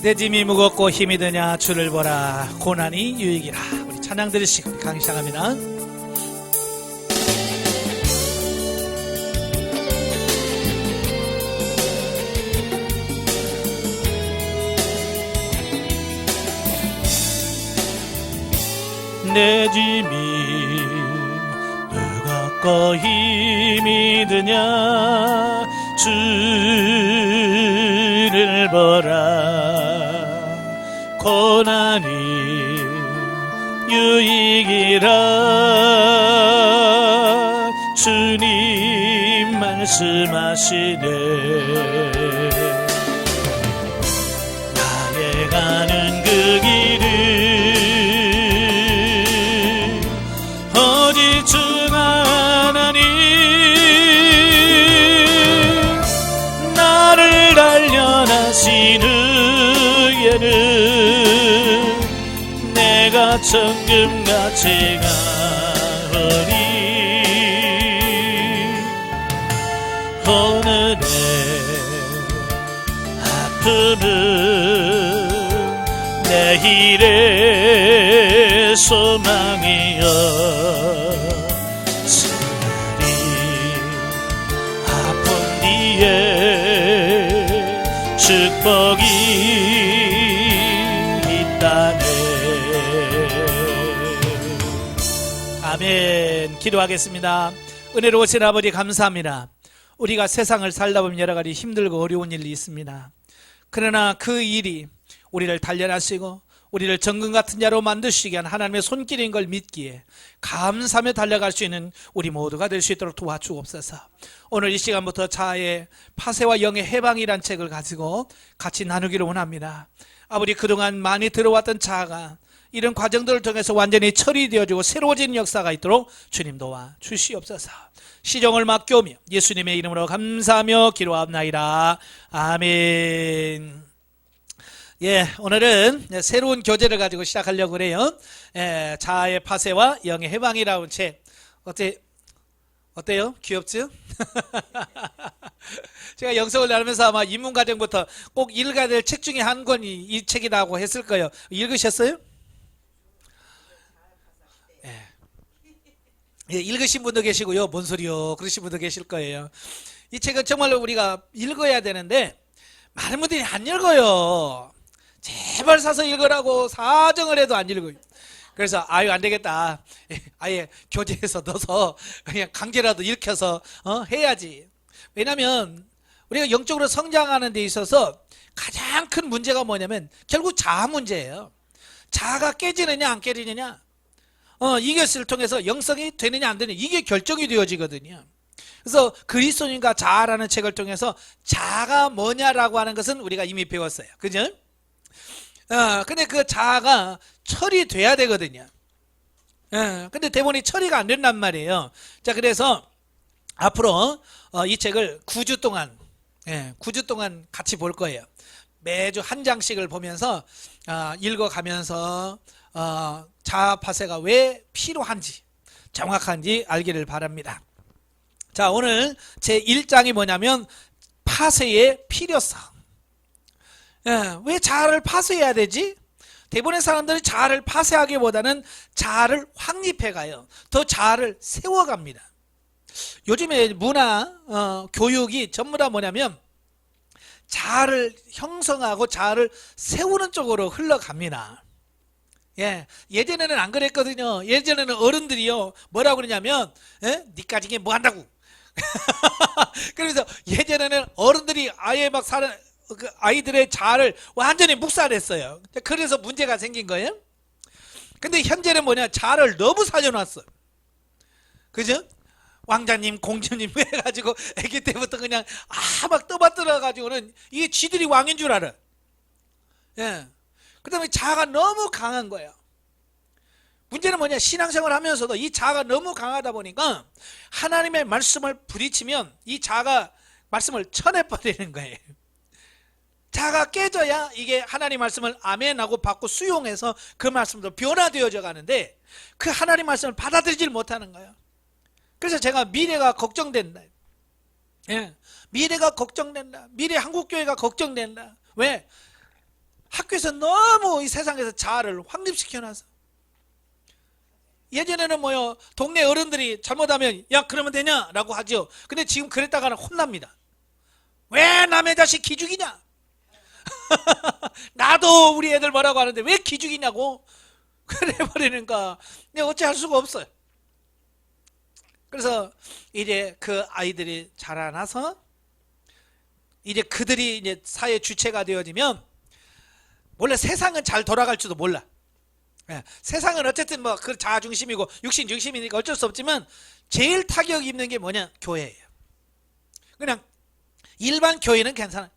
내 짐이 무겁고 힘이 드냐 주를 보라 고난이 유익이라. 우리 찬양 들으시고 강의 시작합니다. 내 짐이 무겁고 힘이 드냐 주를 보라 고난이 유익이라. 주님 말씀하시네. 나의 가는 그 길은 오직 주 하나님 나를 단련하신 후에는 내가 천금같이 가으리. 오늘의 아픔은 내일의 소망이여. 차라리 아픈 뒤에 축복이 있다네. 아멘. 기도하겠습니다. 은혜로우신 아버지 감사합니다. 우리가 세상을 살다 보면 여러 가지 힘들고 어려운 일이 있습니다. 그러나 그 일이 우리를 단련하시고 우리를 정금 같은 자로 만드시게 한 하나님의 손길인 걸 믿기에 감사하며 달려갈 수 있는 우리 모두가 될 수 있도록 도와주옵소서. 오늘 이 시간부터 자아의 파쇄와 영의 해방이란 책을 가지고 같이 나누기를 원합니다. 아버지, 그동안 많이 들어왔던 자아가 이런 과정들을 통해서 완전히 처리되어지고 새로워지는 역사가 있도록 주님 도와 주시옵소서. 시종을 맡겨오며 예수님의 이름으로 감사하며 기도합나이다. 아멘. 예, 오늘은 새로운 교재를 가지고 시작하려고 그래요. 자아의 파쇄와 영의 해방이라는 책. 어때요? 귀엽죠? 제가 영성을 나누면서 아마 입문과정부터 꼭 읽어야 될 책 중에 한 권이 이 책이라고 했을 거예요. 읽으셨어요? 예, 읽으신 분도 계시고요. 뭔 소리요? 그러신 분도 계실 거예요. 이 책은 정말로 우리가 읽어야 되는데 많은 분들이 안 읽어요. 제발 사서 읽으라고 사정을 해도 안 읽어요. 그래서 아유 안 되겠다. 아예 교재에서 넣어서 그냥 강제라도 읽혀서 해야지. 왜냐하면 우리가 영적으로 성장하는 데 있어서 가장 큰 문제가 뭐냐면 결국 자아 문제예요. 자아가 깨지느냐 안 깨지느냐, 이것을 통해서 영성이 되느냐 안 되느냐, 이게 결정이 되어지거든요. 그래서 그리스도인과 자아라는 책을 통해서 자아가 뭐냐라고 하는 것은 우리가 이미 배웠어요. 그죠? 근데 그 자아가 처리돼야 되거든요. 근데 대부분이 처리가 안 된단 말이에요. 자, 그래서 앞으로 이 책을 9주 동안 9주 동안 같이 볼 거예요. 매주 한 장씩을 보면서 읽어가면서 자아 파쇄가 왜 필요한지 정확한지 알기를 바랍니다. 자, 오늘 제 1장이 뭐냐면 파쇄의 필요성. 왜 자아를 파쇄해야 되지? 대부분의 사람들이 자아를 파쇄하기보다는 자아를 확립해가요. 더 자아를 세워갑니다. 요즘에 문화, 교육이 전부 다 뭐냐면 자아를 형성하고 자아를 세우는 쪽으로 흘러갑니다. 예전에는 안 그랬거든요. 예전에는 어른들이요 뭐라고 그러냐면 니까지 이게 뭐 한다고. 그래서 예전에는 어른들이 아예 막 그 아이들의 자아를 완전히 묵살했어요. 그래서 문제가 생긴 거예요. 근데 현재는 뭐냐, 자아를 너무 살려놨어. 그죠? 왕자님, 공주님 해가지고 아기 때부터 그냥 막 떠받들어가지고는 이게 지들이 왕인 줄 알아. 그 다음에 자아가 너무 강한 거예요. 문제는 뭐냐, 신앙생활 하면서도 이 자아가 너무 강하다 보니까 하나님의 말씀을 부딪히면 이 자아가 말씀을 쳐내버리는 거예요. 자아가 깨져야 이게 하나님 말씀을 아멘하고 받고 수용해서 그 말씀도 변화되어져 가는데 그 하나님 말씀을 받아들이질 못하는 거예요. 그래서 제가 미래가 걱정된다. 예. 미래가 걱정된다. 미래 한국교회가 걱정된다. 왜? 학교에서 너무 이 세상에서 자아를 확립시켜놔서. 예전에는 뭐요, 동네 어른들이 잘못하면 야 그러면 되냐 라고 하죠. 근데 지금 그랬다가는 혼납니다. 왜 남의 자식 기죽이냐. 나도 우리 애들 뭐라고 하는데 왜 기죽이냐고 그래 버리는가. 내가 어찌 할 수가 없어요. 그래서 이제 그 아이들이 자라나서 이제 그들이 이제 사회 주체가 되어지면 원래 세상은 잘 돌아갈지도 몰라. 예, 세상은 어쨌든 뭐 그 자아 중심이고 육신 중심이니까 어쩔 수 없지만 제일 타격 입는 게 뭐냐? 교회예요. 그냥 일반 교회는 괜찮아요.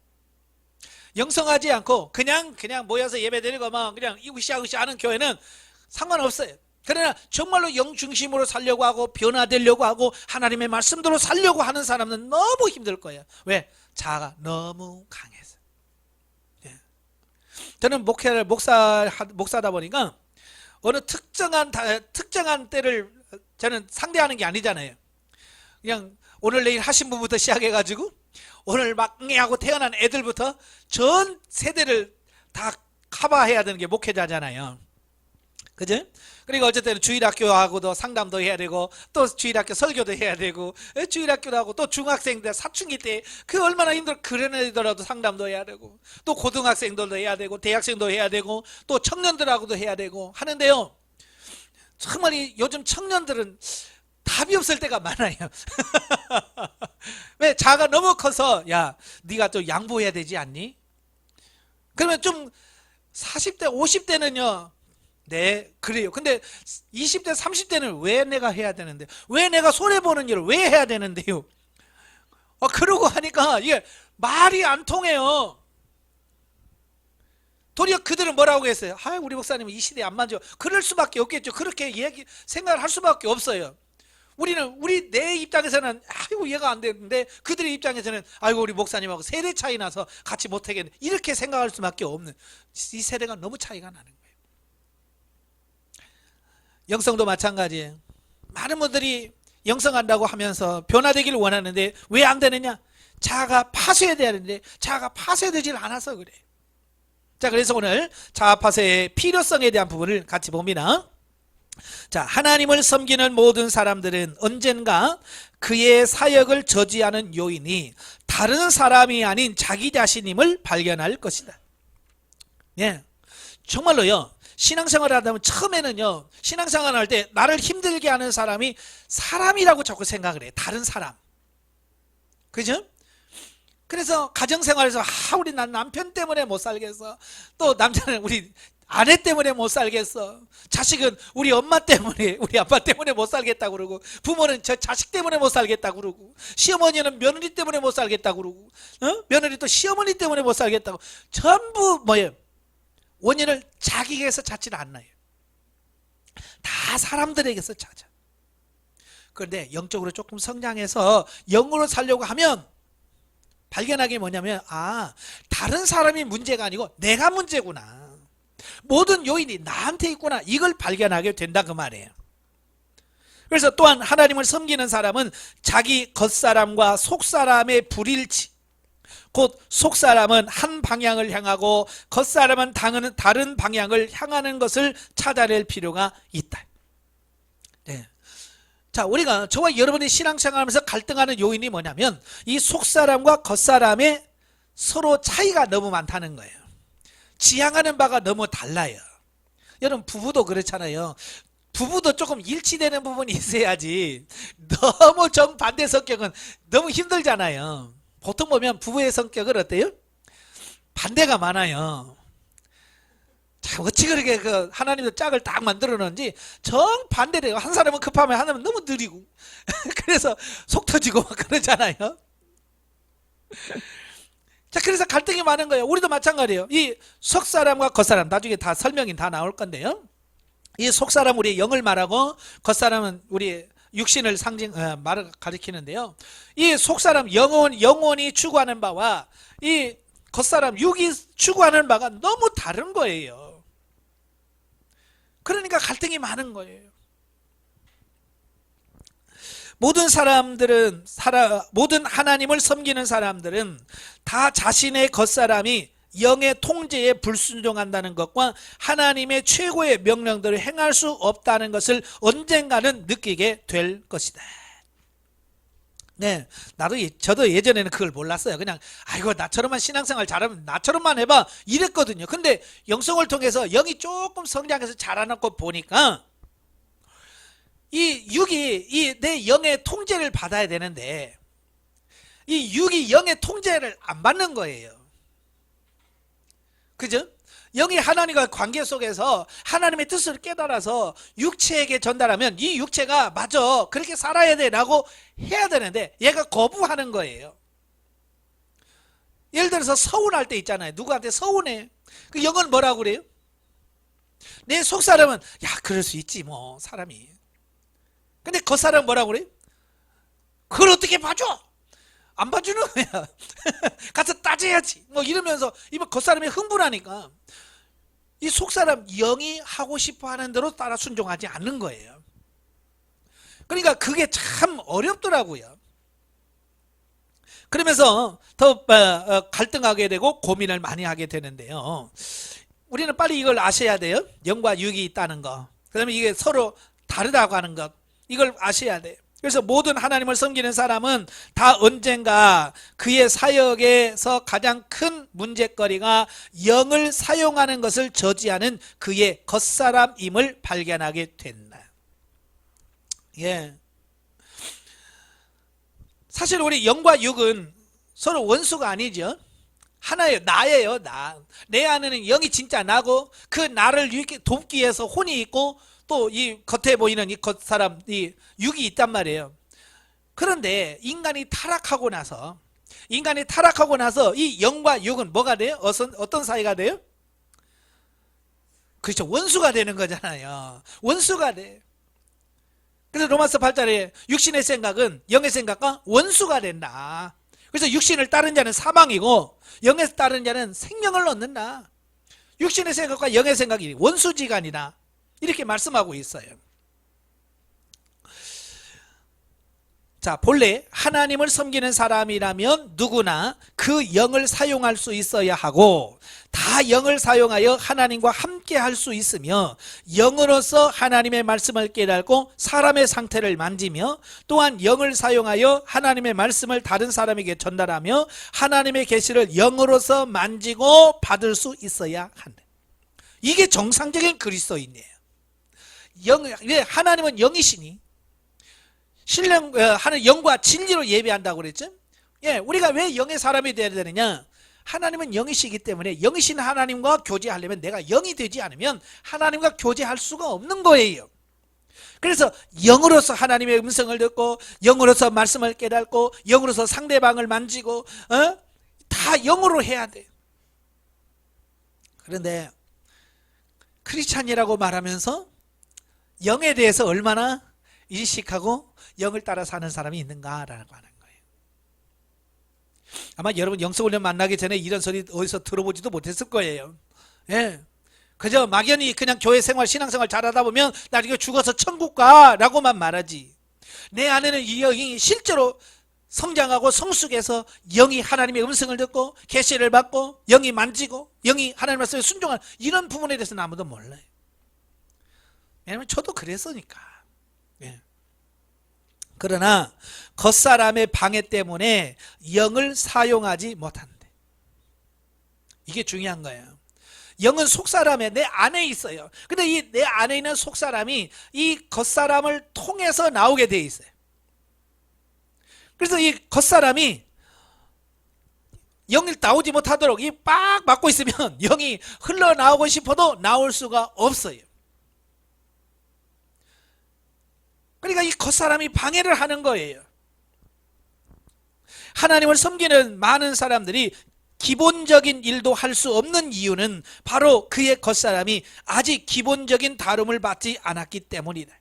영성하지 않고 그냥 모여서 예배드리고 막 그냥 으쌰으쌰 하는 교회는 상관없어요. 그러나 정말로 영 중심으로 살려고 하고 변화되려고 하고 하나님의 말씀대로 살려고 하는 사람은 너무 힘들 거예요. 왜? 자아가 너무 강해서. 예. 저는 목사다 보니까 어느 특정한 때를 저는 상대하는 게 아니잖아요. 그냥 오늘 내일 하신 분부터 시작해가지고 오늘 막내하고 태어난 애들부터 전 세대를 다 커버해야 되는 게 목회자잖아요. 그죠? 그리고 어쨌든 주일학교하고도 상담도 해야 되고 또 주일학교 설교도 해야 되고 주일학교도 하고 또 중학생들 사춘기 때 그 얼마나 힘들어. 그런 애들하고도 상담도 해야 되고 또 고등학생들도 해야 되고 대학생도 해야 되고 또 청년들하고도 해야 되고 하는데요. 정말 요즘 청년들은 답이 없을 때가 많아요. 왜? 자가 너무 커서 야 네가 좀 양보해야 되지 않니? 그러면 좀 40대 50대는요 네 그래요. 근데 20대 30대는 왜 내가 해야 되는데, 왜 내가 손해보는 일을 왜 해야 되는데요? 그러고 하니까 이게 말이 안 통해요. 도리어 그들은 뭐라고 했어요? 우리 목사님은 이 시대에 안 맞아. 그럴 수밖에 없겠죠. 그렇게 생각을 할 수밖에 없어요. 내 입장에서는 아이고 얘가 안 되는데 그들의 입장에서는 아이고 우리 목사님하고 세대 차이 나서 같이 못하겠네 이렇게 생각할 수밖에 없는, 이 세대가 너무 차이가 나는 거예요. 영성도 마찬가지예요. 많은 분들이 영성한다고 하면서 변화되기를 원하는데 왜 안 되느냐? 자아가 파쇄돼야 되는데 자아가 파쇄되질 않아서 그래. 자, 그래서 오늘 자아 파쇄의 필요성에 대한 부분을 같이 봅니다. 자, 하나님을 섬기는 모든 사람들은 언젠가 그의 사역을 저지하는 요인이 다른 사람이 아닌 자기 자신임을 발견할 것이다. 예, 정말로요. 신앙생활을 하다 보면 처음에는요, 신앙생활을 할 때 나를 힘들게 하는 사람이 사람이라고 자꾸 생각을 해. 다른 사람. 그죠? 그래서 가정생활에서 우리 난 남편 때문에 못 살겠어. 또 남자는 우리 아내 때문에 못 살겠어. 자식은 우리 엄마 때문에, 우리 아빠 때문에 못 살겠다고 그러고, 부모는 저 자식 때문에 못 살겠다고 그러고, 시어머니는 며느리 때문에 못 살겠다고 그러고, 며느리 또 시어머니 때문에 못 살겠다고. 전부 뭐예요? 원인을 자기에게서 찾지는 않나요? 다 사람들에게서 찾아. 그런데 영적으로 조금 성장해서 영으로 살려고 하면 발견하게 뭐냐면 다른 사람이 문제가 아니고 내가 문제구나. 모든 요인이 나한테 있구나. 이걸 발견하게 된다 그 말이에요. 그래서 또한 하나님을 섬기는 사람은 자기 겉사람과 속사람의 불일치, 곧 속사람은 한 방향을 향하고 겉사람은 다른 방향을 향하는 것을 찾아낼 필요가 있다. 네. 자, 우리가 저와 여러분이 신앙생활하면서 갈등하는 요인이 뭐냐면 이 속사람과 겉사람의 서로 차이가 너무 많다는 거예요. 지향하는 바가 너무 달라요. 여러분 부부도 그렇잖아요. 부부도 조금 일치되는 부분이 있어야지. 너무 정반대 성격은 너무 힘들잖아요. 보통 보면 부부의 성격은 어때요? 반대가 많아요. 자, 어찌 그렇게 하나님도 짝을 딱 만들어 놓은지 정반대래요. 한 사람은 급하면 한 사람은 너무 느리고 그래서 속 터지고 막 그러잖아요. 자, 그래서 갈등이 많은 거예요. 우리도 마찬가지예요. 이 속사람과 겉사람, 나중에 다 설명이 다 나올 건데요. 이 속사람 우리 영을 말하고 겉사람은 우리 육신을 말을 가리키는데요. 이 속사람 영혼이 추구하는 바와 이 겉사람 육이 추구하는 바가 너무 다른 거예요. 그러니까 갈등이 많은 거예요. 모든 하나님을 섬기는 사람들은 다 자신의 겉사람이 영의 통제에 불순종한다는 것과 하나님의 최고의 명령들을 행할 수 없다는 것을 언젠가는 느끼게 될 것이다. 네, 저도 예전에는 그걸 몰랐어요. 그냥 아이고 나처럼만 신앙생활 잘하면 나처럼만 해봐 이랬거든요. 근데 영성을 통해서 영이 조금 성장해서 자라는 것 보니까 이 육이 내 영의 통제를 받아야 되는데 이 육이 영의 통제를 안 받는 거예요. 그죠? 영이 하나님과 관계 속에서 하나님의 뜻을 깨달아서 육체에게 전달하면 이 육체가 맞아 그렇게 살아야 돼 라고 해야 되는데 얘가 거부하는 거예요. 예를 들어서 서운할 때 있잖아요. 누구한테 서운해. 그 영은 뭐라고 그래요? 내 속사람은 야 그럴 수 있지 뭐 사람이. 근데 겉사람은 뭐라고 그래요? 그걸 어떻게 봐줘? 안 봐주는 거야. 가서 따져야지 뭐 이러면서 이번 겉사람이 흥분하니까 이 속사람 영이 하고 싶어 하는 대로 따라 순종하지 않는 거예요. 그러니까 그게 참 어렵더라고요. 그러면서 더 갈등하게 되고 고민을 많이 하게 되는데요. 우리는 빨리 이걸 아셔야 돼요. 영과 육이 있다는 거. 그 다음에 이게 서로 다르다고 하는 것. 이걸 아셔야 돼요. 그래서 모든 하나님을 섬기는 사람은 다 언젠가 그의 사역에서 가장 큰 문제거리가 영을 사용하는 것을 저지하는 그의 겉사람임을 발견하게 된다. 예. 사실 우리 영과 육은 서로 원수가 아니죠. 하나예요. 나예요. 내 안에는 영이 진짜 나고 그 나를 돕기 위해서 혼이 있고 또 이 겉에 보이는 이 겉사람 이 육이 있단 말이에요. 그런데 인간이 타락하고 나서 이 영과 육은 뭐가 돼요? 어떤 사이가 돼요? 그렇죠. 원수가 되는 거잖아요. 원수가 돼. 그래서 로마서 8절에 육신의 생각은 영의 생각과 원수가 된다. 그래서 육신을 따른 자는 사망이고 영에 따른 자는 생명을 얻는다. 육신의 생각과 영의 생각이 원수지간이다. 이렇게 말씀하고 있어요. 자, 본래 하나님을 섬기는 사람이라면 누구나 그 영을 사용할 수 있어야 하고 다 영을 사용하여 하나님과 함께 할 수 있으며 영으로서 하나님의 말씀을 깨닫고 사람의 상태를 만지며 또한 영을 사용하여 하나님의 말씀을 다른 사람에게 전달하며 하나님의 계시를 영으로서 만지고 받을 수 있어야 한다. 이게 정상적인 그리스도인이에요. 하나님은 영이시니 하는 영과 진리로 예배한다고 그랬죠. 예, 우리가 왜 영의 사람이 되어야 되느냐? 하나님은 영이시기 때문에 영이신 하나님과 교제하려면 내가 영이 되지 않으면 하나님과 교제할 수가 없는 거예요. 그래서 영으로서 하나님의 음성을 듣고 영으로서 말씀을 깨닫고 영으로서 상대방을 만지고 다 영으로 해야 돼요. 그런데 크리스찬이라고 말하면서 영에 대해서 얼마나 인식하고 영을 따라 사는 사람이 있는가라고 하는 거예요. 아마 여러분 영성훈련 만나기 전에 이런 소리 어디서 들어보지도 못했을 거예요. 예. 그저 막연히 그냥 교회 생활 신앙생활 잘하다 보면 나중에 죽어서 천국 가라고만 말하지. 내 안에는 이 영이 실제로 성장하고 성숙해서 영이 하나님의 음성을 듣고 계시를 받고 영이 만지고 영이 하나님 말씀에 순종하는 이런 부분에 대해서는 아무도 몰라요. 왜냐하면 저도 그랬으니까. 예. 그러나 겉사람의 방해 때문에 영을 사용하지 못한대. 이게 중요한 거예요. 영은 속사람에 내 안에 있어요. 근데 이 내 안에 있는 속사람이 이 겉사람을 통해서 나오게 돼 있어요. 그래서 이 겉사람이 영이 나오지 못하도록 이 빡 막고 있으면 영이 흘러나오고 싶어도 나올 수가 없어요. 그러니까 이 겉사람이 방해를 하는 거예요. 하나님을 섬기는 많은 사람들이 기본적인 일도 할 수 없는 이유는 바로 그의 겉사람이 아직 기본적인 다rum을 받지 않았기 때문이다.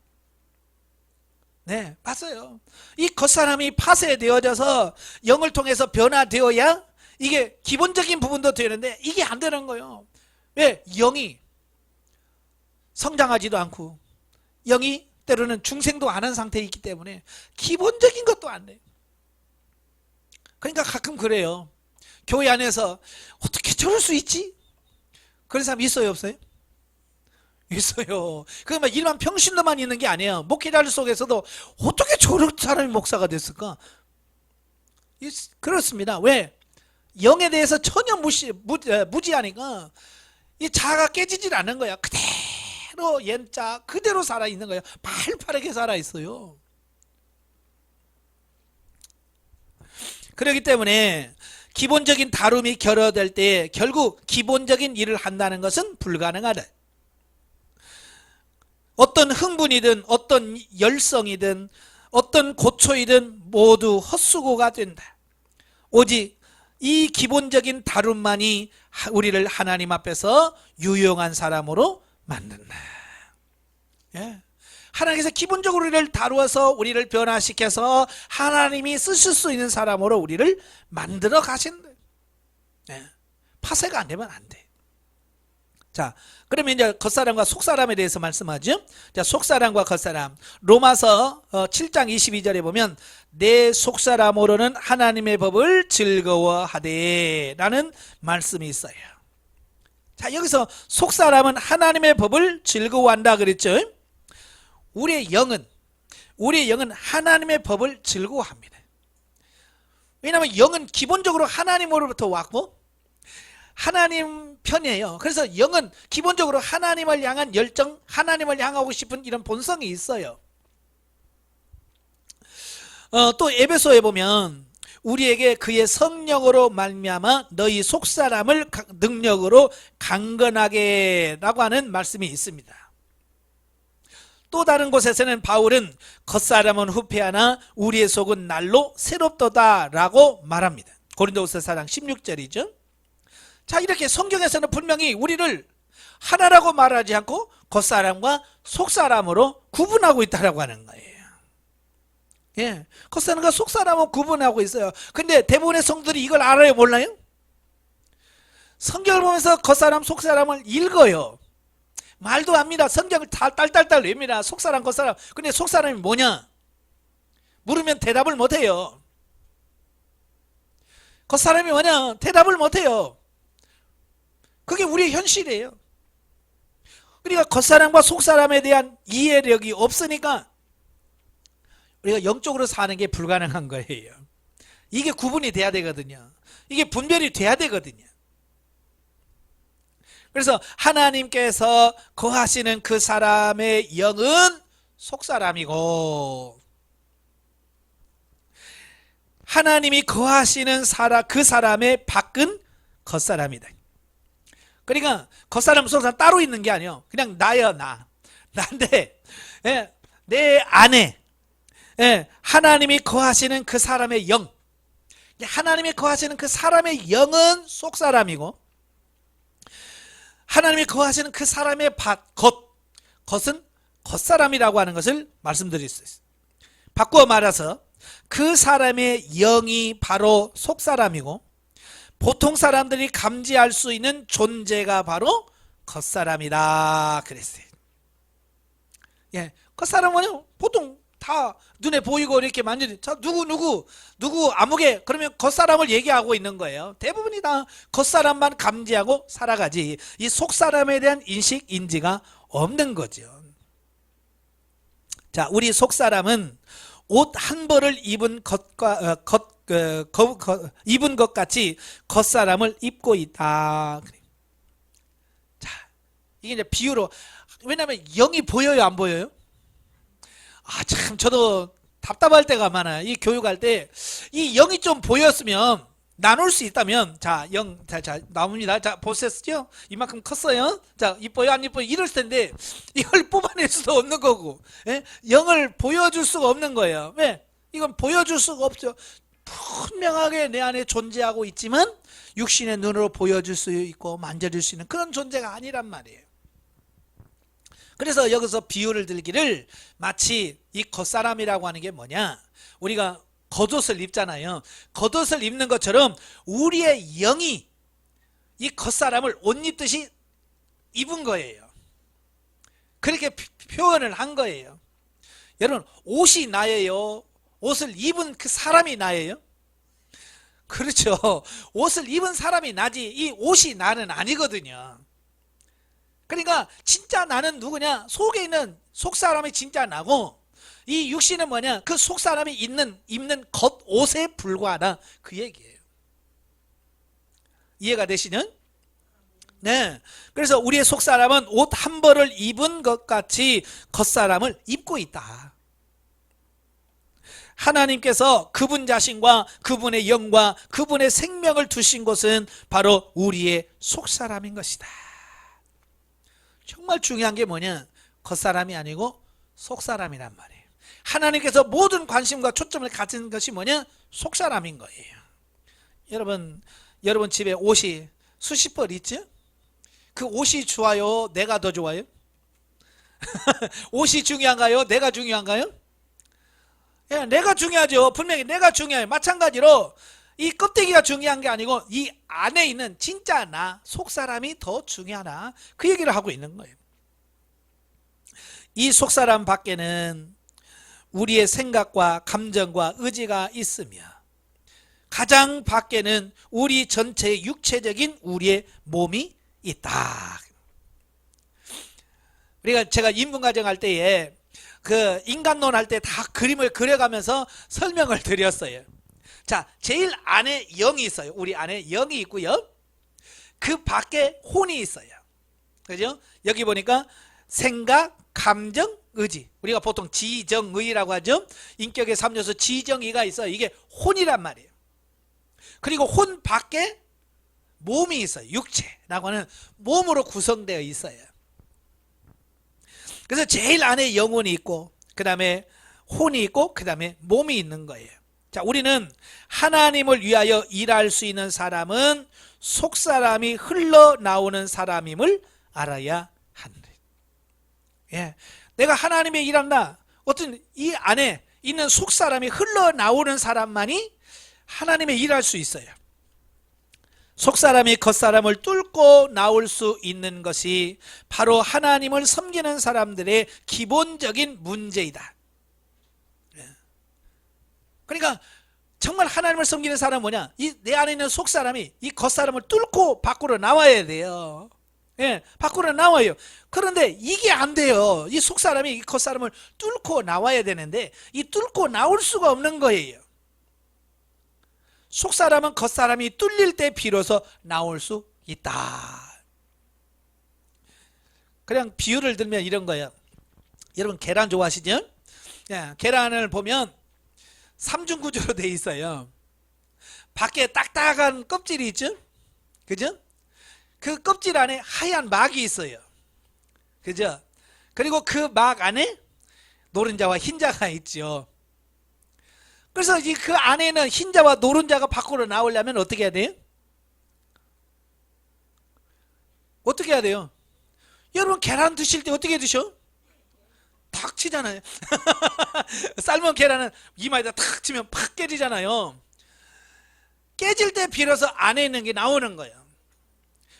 네, 맞아요. 이 겉사람이 파쇄되어져서 영을 통해서 변화되어야 이게 기본적인 부분도 되는데 이게 안 되는 거예요. 왜? 영이 성장하지도 않고 영이 때로는 중생도 안 한 상태에 있기 때문에 기본적인 것도 안 돼요. 그러니까 가끔 그래요. 교회 안에서 어떻게 저럴 수 있지? 그런 사람 있어요, 없어요? 있어요. 그게 막 일반 평신도만 있는 게 아니에요. 목회자들 속에서도 어떻게 저런 사람이 목사가 됐을까? 그렇습니다. 왜? 영에 대해서 전혀 무지하니까 이 자아가 깨지질 않는 거야. 그대로 옛자 그대로 살아있는 거야. 팔팔하게 살아있어요. 그렇기 때문에 기본적인 다룸이 결여될 때 결국 기본적인 일을 한다는 것은 불가능하다. 어떤 흥분이든 어떤 열성이든 어떤 고초이든 모두 헛수고가 된다. 오직 이 기본적인 다룸만이 우리를 하나님 앞에서 유용한 사람으로 만든다. 예. 하나님께서 기본적으로 우리를 다루어서 우리를 변화시켜서 하나님이 쓰실 수 있는 사람으로 우리를 만들어 가신다. 예. 파쇄가 안 되면 안 돼. 자, 그러면 이제 겉사람과 속사람에 대해서 말씀하죠. 자, 속사람과 겉사람. 로마서 7장 22절에 보면 내 속사람으로는 하나님의 법을 즐거워하되 라는 말씀이 있어요. 자, 여기서 속사람은 하나님의 법을 즐거워한다 그랬죠. 우리의 영은 하나님의 법을 즐거워합니다. 왜냐하면 영은 기본적으로 하나님으로부터 왔고 하나님 편이에요. 그래서 영은 기본적으로 하나님을 향한 열정, 하나님을 향하고 싶은 이런 본성이 있어요. 또 에베소에 보면 우리에게 그의 성령으로 말미암아 너희 속사람을 능력으로 강건하게 라고 하는 말씀이 있습니다. 또 다른 곳에서는 바울은 겉사람은 후패하나 우리의 속은 날로 새롭도다 라고 말합니다. 고린도후서 4장 16절이죠. 자, 이렇게 성경에서는 분명히 우리를 하나라고 말하지 않고 겉사람과 속사람으로 구분하고 있다라고 하는 거예요. 예, 겉사람과 속사람은 구분하고 있어요. 근데 대부분의 성도들이 이걸 알아요, 몰라요? 성경을 보면서 겉사람, 속사람을 읽어요. 말도 합니다. 성경을 다 딸딸딸 외웁니다. 속사람, 겉사람. 근데 속사람이 뭐냐? 물으면 대답을 못해요. 겉사람이 뭐냐? 대답을 못해요. 그게 우리의 현실이에요. 우리가 겉사람과 속사람에 대한 이해력이 없으니까 우리가 영적으로 사는 게 불가능한 거예요. 이게 구분이 돼야 되거든요. 이게 분별이 돼야 되거든요. 그래서 하나님께서 거하시는 그 사람의 영은 속사람이고 하나님이 거하시는 그 사람의 밖은 겉사람이다. 그러니까 겉사람 속사람 따로 있는 게 아니에요. 그냥 나야 나. 나인데 내 안에 하나님이 거하시는 그 사람의 영, 하나님이 거하시는 그 사람의 영은 속사람이고 하나님이 거하시는 그 사람의 겉은 겉사람이라고 하는 것을 말씀드릴 수 있어요. 바꾸어 말해서 그 사람의 영이 바로 속사람이고 보통 사람들이 감지할 수 있는 존재가 바로 겉사람이다 그랬어요. 예, 겉사람은 보통 다 눈에 보이고 이렇게 만지는 자 누구 아무개 그러면 겉사람을 얘기하고 있는 거예요. 대부분이 다 겉사람만 감지하고 살아가지 이 속사람에 대한 인식 인지가 없는 거죠. 자, 우리 속사람은 옷 한 벌을 입은 입은 것 같이 겉사람을 입고 있다. 자, 이게 이제 비유로 왜냐하면 영이 보여요, 안 보여요? 아, 참 저도 답답할 때가 많아요. 이 교육할 때 이 영이 좀 보였으면 나눌 수 있다면 자, 영 자 나옵니다. 자, 보셨죠? 이만큼 컸어요. 자, 이뻐요, 안 이뻐요? 이럴 텐데 이걸 뽑아낼 수도 없는 거고, 예? 영을 보여줄 수가 없는 거예요. 왜? 이건 보여줄 수가 없죠. 분명하게 내 안에 존재하고 있지만 육신의 눈으로 보여줄 수 있고 만져줄 수 있는 그런 존재가 아니란 말이에요. 그래서 여기서 비유를 들기를 마치 이 겉사람이라고 하는 게 뭐냐, 우리가 겉옷을 입잖아요. 겉옷을 입는 것처럼 우리의 영이 이 겉사람을 옷 입듯이 입은 거예요. 그렇게 표현을 한 거예요. 여러분, 옷이 나예요? 옷을 입은 그 사람이 나예요? 그렇죠. 옷을 입은 사람이 나지 이 옷이 나는 아니거든요. 그러니까 진짜 나는 누구냐? 속에 있는 속사람이 진짜 나고 이 육신은 뭐냐? 그 속사람이 입는 겉옷에 불과하다, 그 얘기예요. 이해가 되시는? 네. 그래서 우리의 속사람은 옷 한 벌을 입은 것 같이 겉사람을 입고 있다. 하나님께서 그분 자신과 그분의 영과 그분의 생명을 두신 곳은 바로 우리의 속사람인 것이다. 정말 중요한 게 뭐냐? 겉사람이 아니고 속사람이란 말이에요. 하나님께서 모든 관심과 초점을 가진 것이 뭐냐? 속사람인 거예요. 여러분 집에 옷이 수십 벌 있죠? 그 옷이 좋아요? 내가 더 좋아요? 옷이 중요한가요? 내가 중요한가요? 예, 내가 중요하죠. 분명히 내가 중요해요. 마찬가지로 이 껍데기가 중요한 게 아니고 이 안에 있는 진짜 나, 속사람이 더 중요하다, 그 얘기를 하고 있는 거예요. 이 속사람 밖에는 우리의 생각과 감정과 의지가 있으며 가장 밖에는 우리 전체의 육체적인 우리의 몸이 있다. 제가 인문과정 할 때에 그 인간론 할 때 다 그림을 그려가면서 설명을 드렸어요. 자, 제일 안에 영이 있어요. 우리 안에 영이 있고요. 그 밖에 혼이 있어요. 그죠? 여기 보니까 생각, 감정, 의지. 우리가 보통 지정의라고 하죠. 인격의 3요소 지정의가 있어요. 이게 혼이란 말이에요. 그리고 혼 밖에 몸이 있어요. 육체라고 하는 몸으로 구성되어 있어요. 그래서 제일 안에 영혼이 있고 그 다음에 혼이 있고 그 다음에 몸이 있는 거예요. 자, 우리는 하나님을 위하여 일할 수 있는 사람은 속사람이 흘러나오는 사람임을 알아야 한다. 예, 내가 하나님의 일한다. 어떤 이 안에 있는 속사람이 흘러나오는 사람만이 하나님의 일할 수 있어요. 속사람이 겉사람을 뚫고 나올 수 있는 것이 바로 하나님을 섬기는 사람들의 기본적인 문제이다. 그러니까 정말 하나님을 섬기는 사람은 뭐냐? 내 안에 있는 속사람이 이 겉사람을 뚫고 밖으로 나와야 돼요. 예, 밖으로 나와요. 그런데 이게 안 돼요. 이 속사람이 이 겉사람을 뚫고 나와야 되는데 이 뚫고 나올 수가 없는 거예요. 속사람은 겉사람이 뚫릴 때 비로소 나올 수 있다. 그냥 비유를 들면 이런 거예요. 여러분 계란 좋아하시죠? 예, 계란을 보면 삼중구조로 돼 있어요. 밖에 딱딱한 껍질이 있죠? 그죠? 그 껍질 안에 하얀 막이 있어요. 그죠? 그리고 그 막 안에 노른자와 흰자가 있죠. 그래서 그 안에는 흰자와 노른자가 밖으로 나오려면 어떻게 해야 돼요? 어떻게 해야 돼요? 여러분 계란 드실 때 어떻게 드셔? 탁 치잖아요. 삶은 계란은 이마에다 탁 치면 팍 깨지잖아요. 깨질 때 비로소 안에 있는 게 나오는 거예요.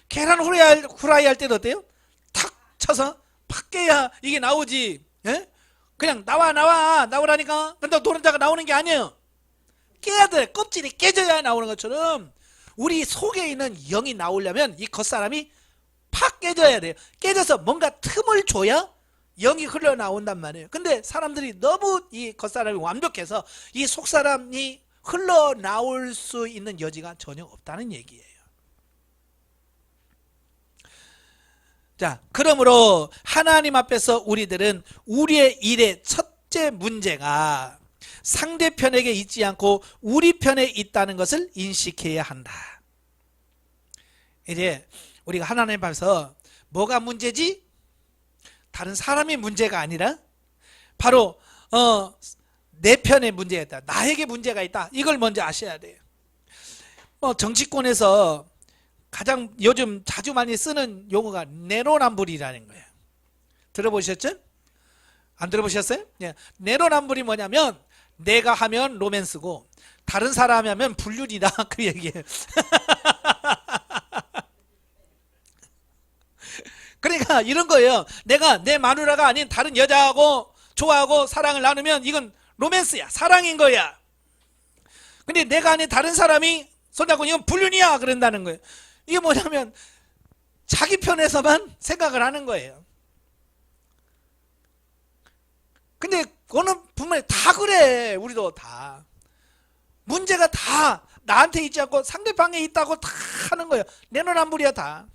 계란 후라이 할 때도 어때요? 탁 쳐서 팍 깨야 이게 나오지. 예? 그냥 나오라니까. 근데 노른자가 나오는 게 아니에요. 깨야 돼. 껍질이 깨져야 나오는 것처럼 우리 속에 있는 영이 나오려면 이 겉사람이 팍 깨져야 돼요. 깨져서 뭔가 틈을 줘야 영이 흘러나온단 말이에요. 근데 사람들이 너무 이 겉사람이 완벽해서 이 속사람이 흘러나올 수 있는 여지가 전혀 없다는 얘기예요. 자, 그러므로 하나님 앞에서 우리들은 우리의 일의 첫째 문제가 상대편에게 있지 않고 우리 편에 있다는 것을 인식해야 한다. 이제 우리가 하나님 앞에서 뭐가 문제지? 다른 사람의 문제가 아니라 바로 내 편에 문제가 있다. 나에게 문제가 있다. 이걸 먼저 아셔야 돼요. 정치권에서 가장 요즘 자주 많이 쓰는 용어가 내로남불이라는 거예요. 들어보셨죠? 안 들어보셨어요? 예. 내로남불이 뭐냐면 내가 하면 로맨스고 다른 사람이 하면 불륜이다, 그 얘기예요. 그러니까 이런 거예요. 내가 내 마누라가 아닌 다른 여자하고 좋아하고 사랑을 나누면 이건 로맨스야. 사랑인 거야. 근데 내가 아닌 다른 사람이 손잡고 이건 불륜이야 그런다는 거예요. 이게 뭐냐면 자기 편에서만 생각을 하는 거예요. 근데 어느 분명히 다 그래. 우리도 다. 문제가 다 나한테 있지 않고 상대방에 있다고 다 하는 거예요. 내노란불이야 다.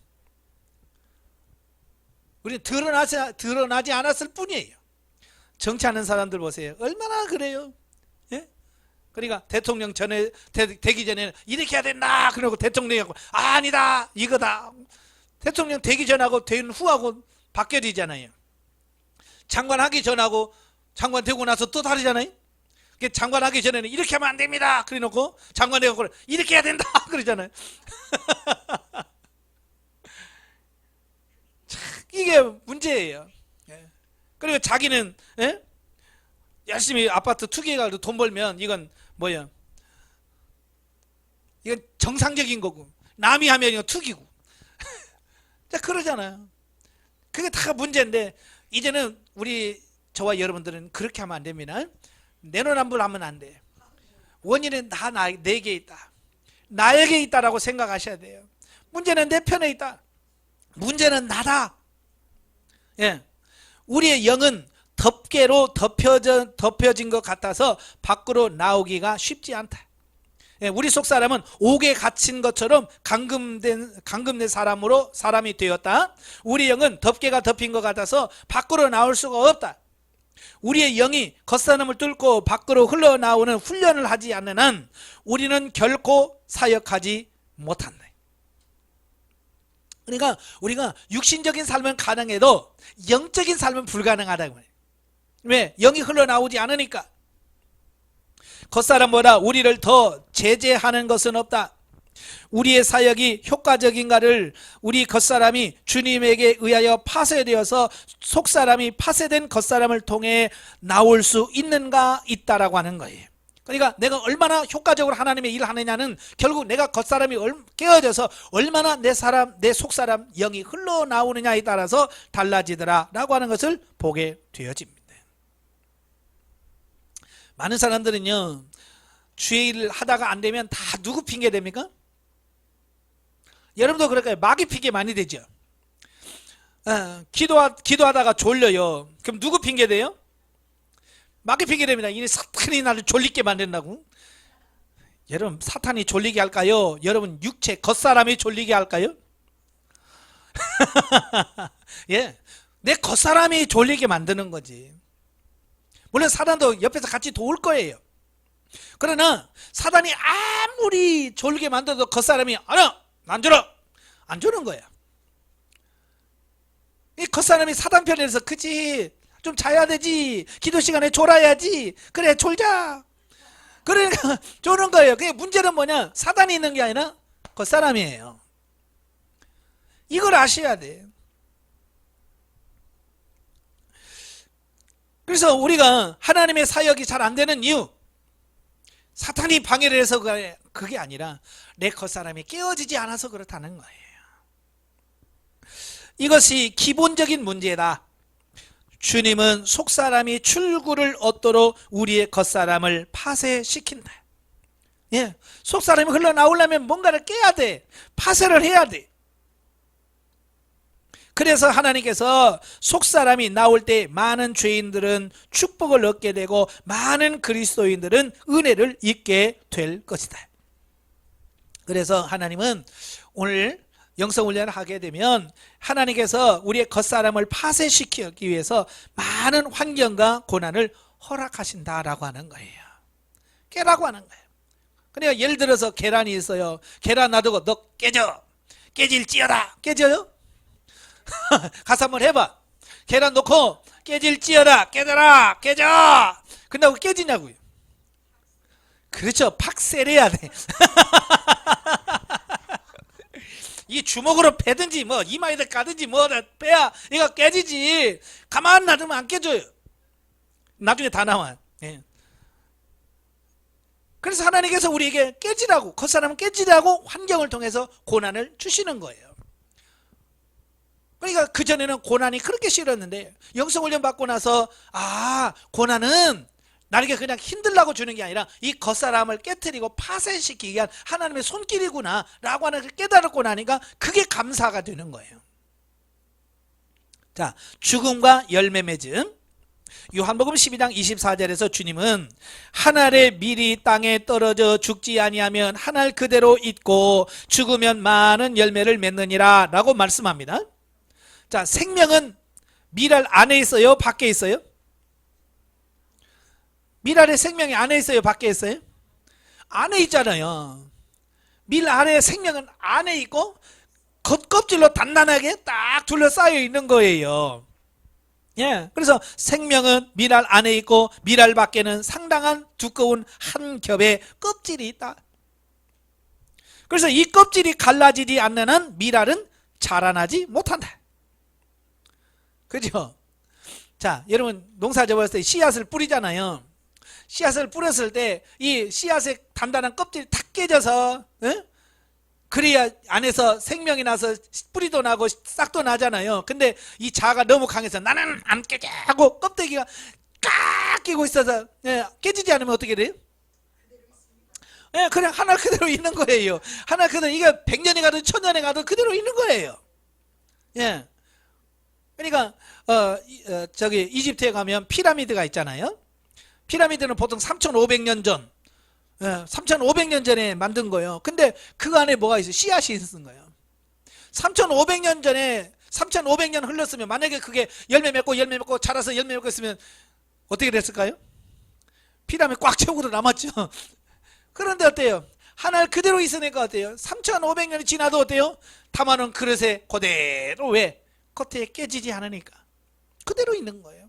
우리는 드러나지 않았을 뿐이에요. 정치하는 사람들 보세요. 얼마나 그래요. 예? 그러니까 대통령 되기 전에는 이렇게 해야 된다 그러고 대통령이 하고 아니다 이거다. 대통령 되기 전하고 된 후하고 바뀌어지잖아요. 장관 하기 전하고 장관 되고 나서 또 다르잖아요. 장관 하기 전에는 이렇게 하면 안 됩니다 그래 놓고 장관 되고 이렇게 해야 된다 그러잖아요. 이게 문제예요. 그리고 자기는 열심히 아파트 투기해가지고 돈 벌면 이건 뭐야? 이건 정상적인 거고 남이 하면 이건 투기고. 자 그러잖아요. 그게 다 문제인데 이제는 저와 여러분들은 그렇게 하면 안 됩니다. 내로남불하면 안 돼. 원인은 다 내게 있다. 나에게 있다라고 생각하셔야 돼요. 문제는 내 편에 있다. 문제는 나다. 예, 우리의 영은 덮개로 덮여진 것 같아서 밖으로 나오기가 쉽지 않다. 예, 우리 속 사람은 옥에 갇힌 것처럼 감금된 사람이 되었다. 우리 영은 덮개가 덮인 것 같아서 밖으로 나올 수가 없다. 우리의 영이 겉사람을 뚫고 밖으로 흘러나오는 훈련을 하지 않는 한 우리는 결코 사역하지 못한다. 그러니까 우리가 육신적인 삶은 가능해도 영적인 삶은 불가능하다고 해요. 왜? 영이 흘러나오지 않으니까. 겉사람보다 우리를 더 제재하는 것은 없다. 우리의 사역이 효과적인가를 우리 겉사람이 주님에게 의하여 파쇄되어서 속사람이 파쇄된 겉사람을 통해 나올 수 있는가 있다라고 하는 거예요. 그러니까 내가 얼마나 효과적으로 하나님의 일을 하느냐는 결국 내가 겉사람이 깨어져서 얼마나 내 속사람 영이 흘러나오느냐에 따라서 달라지더라 라고 하는 것을 보게 되어집니다. 많은 사람들은요 주의 일을 하다가 안 되면 다 누구 핑계 됩니까? 여러분도 그럴까요? 마귀 핑계 많이 되죠. 기도하다가 졸려요. 그럼 누구 핑계 돼요? 마귀 핑계 됩니다. 이 사탄이 나를 졸리게 만든다고. 여러분 사탄이 졸리게 할까요? 여러분 육체 겉사람이 졸리게 할까요? 예, 내 겉사람이 졸리게 만드는 거지. 물론 사단도 옆에서 같이 도울 거예요. 그러나 사단이 아무리 졸게 만들어도 겉사람이 안 졸어 안 조는 거야. 이 겉사람이 사단 편에서 그치 좀 자야 되지 기도 시간에 졸아야지 그래 졸자 그러니까 조는 거예요. 그게 문제는 뭐냐? 사단이 있는 게 아니라 겉사람이에요. 이걸 아셔야 돼. 그래서 우리가 하나님의 사역이 잘 안 되는 이유 사탄이 방해를 해서 그게 아니라 내 겉사람이 깨어지지 않아서 그렇다는 거예요. 이것이 기본적인 문제다. 주님은 속사람이 출구를 얻도록 우리의 겉사람을 파쇄시킨다. 예, 속사람이 흘러나오려면 뭔가를 깨야 돼. 파쇄를 해야 돼. 그래서 하나님께서 속사람이 나올 때 많은 죄인들은 축복을 얻게 되고 많은 그리스도인들은 은혜를 입게 될 것이다. 그래서 하나님은 오늘 영성훈련을 하게 되면 하나님께서 우리의 겉사람을 파쇄시키기 위해서 많은 환경과 고난을 허락하신다라고 하는 거예요. 깨라고 하는 거예요. 그러니까 예를 들어서 계란이 있어요. 계란 놔두고 너 깨져. 깨질지어다. 깨져요? 가서 한번 해봐. 계란 놓고 깨질지어다. 깨져라. 깨져. 근데 왜 깨지냐고요. 그렇죠. 팍세려야 돼. 이 주먹으로 패든지 뭐 이마에다 까든지 뭐 빼야 얘가 깨지지. 가만 놔두면 안 깨져요. 나중에 다 나와. 예. 그래서 하나님께서 우리에게 깨지라고 겉사람은 깨지라고 환경을 통해서 고난을 주시는 거예요. 그러니까 그전에는 고난이 그렇게 싫었는데 영성훈련 받고 나서 고난은 나에게 그냥 힘들라고 주는 게 아니라 이 겉사람을 깨트리고 파쇄시키기 위한 하나님의 손길이구나 라고 하는 걸 깨달았고 나니까 그게 감사가 되는 거예요. 자, 죽음과 열매 맺음. 요한복음 12장 24절에서 주님은 한 알의 밀이 땅에 떨어져 죽지 아니하면 한 알 그대로 있고 죽으면 많은 열매를 맺느니라 라고 말씀합니다. 자, 생명은 밀알 안에 있어요? 밖에 있어요? 밀알의 생명이 안에 있어요? 밖에 있어요? 안에 있잖아요. 밀 알의 생명은 안에 있고 겉껍질로 단단하게 딱 둘러싸여 있는 거예요. 예, 그래서 생명은 밀알 안에 있고 밀알 밖에는 상당한 두꺼운 한 겹의 껍질이 있다. 그래서 이 껍질이 갈라지지 않는 한 밀알은 자라나지 못한다. 그죠? 자, 여러분 농사 지었을 때 씨앗을 뿌리잖아요. 씨앗을 뿌렸을 때 이 씨앗의 단단한 껍질이 탁 깨져서 그래야 안에서 생명이 나서 뿌리도 나고 싹도 나잖아요. 근데 이 자가 너무 강해서 나는 안 깨져 하고 껍데기가 꽉 끼고 있어서 깨지지 않으면 어떻게 돼요? 그냥 하나 그대로 있는 거예요. 하나 그대로, 이게 100년이 가도 1000년이 가도 그대로 있는 거예요. 예. 그러니까 저기 이집트에 가면 피라미드가 있잖아요. 피라미드는 보통 3500년 전 3500년 전에 만든 거예요. 근데 그 안에 뭐가 있어요? 씨앗이 있는 거예요. 3500년 전에 3500년 흘렀으면 만약에 그게 열매 맺고 자라서 열매 맺고 있으면 어떻게 됐을까요? 피라미드 꽉 채우고도 남았죠. 그런데 어때요? 하나 그대로 있으니까 어때요? 3500년이 지나도 어때요? 담아놓은 그릇에 그대로, 왜? 겉에 깨지지 않으니까 그대로 있는 거예요.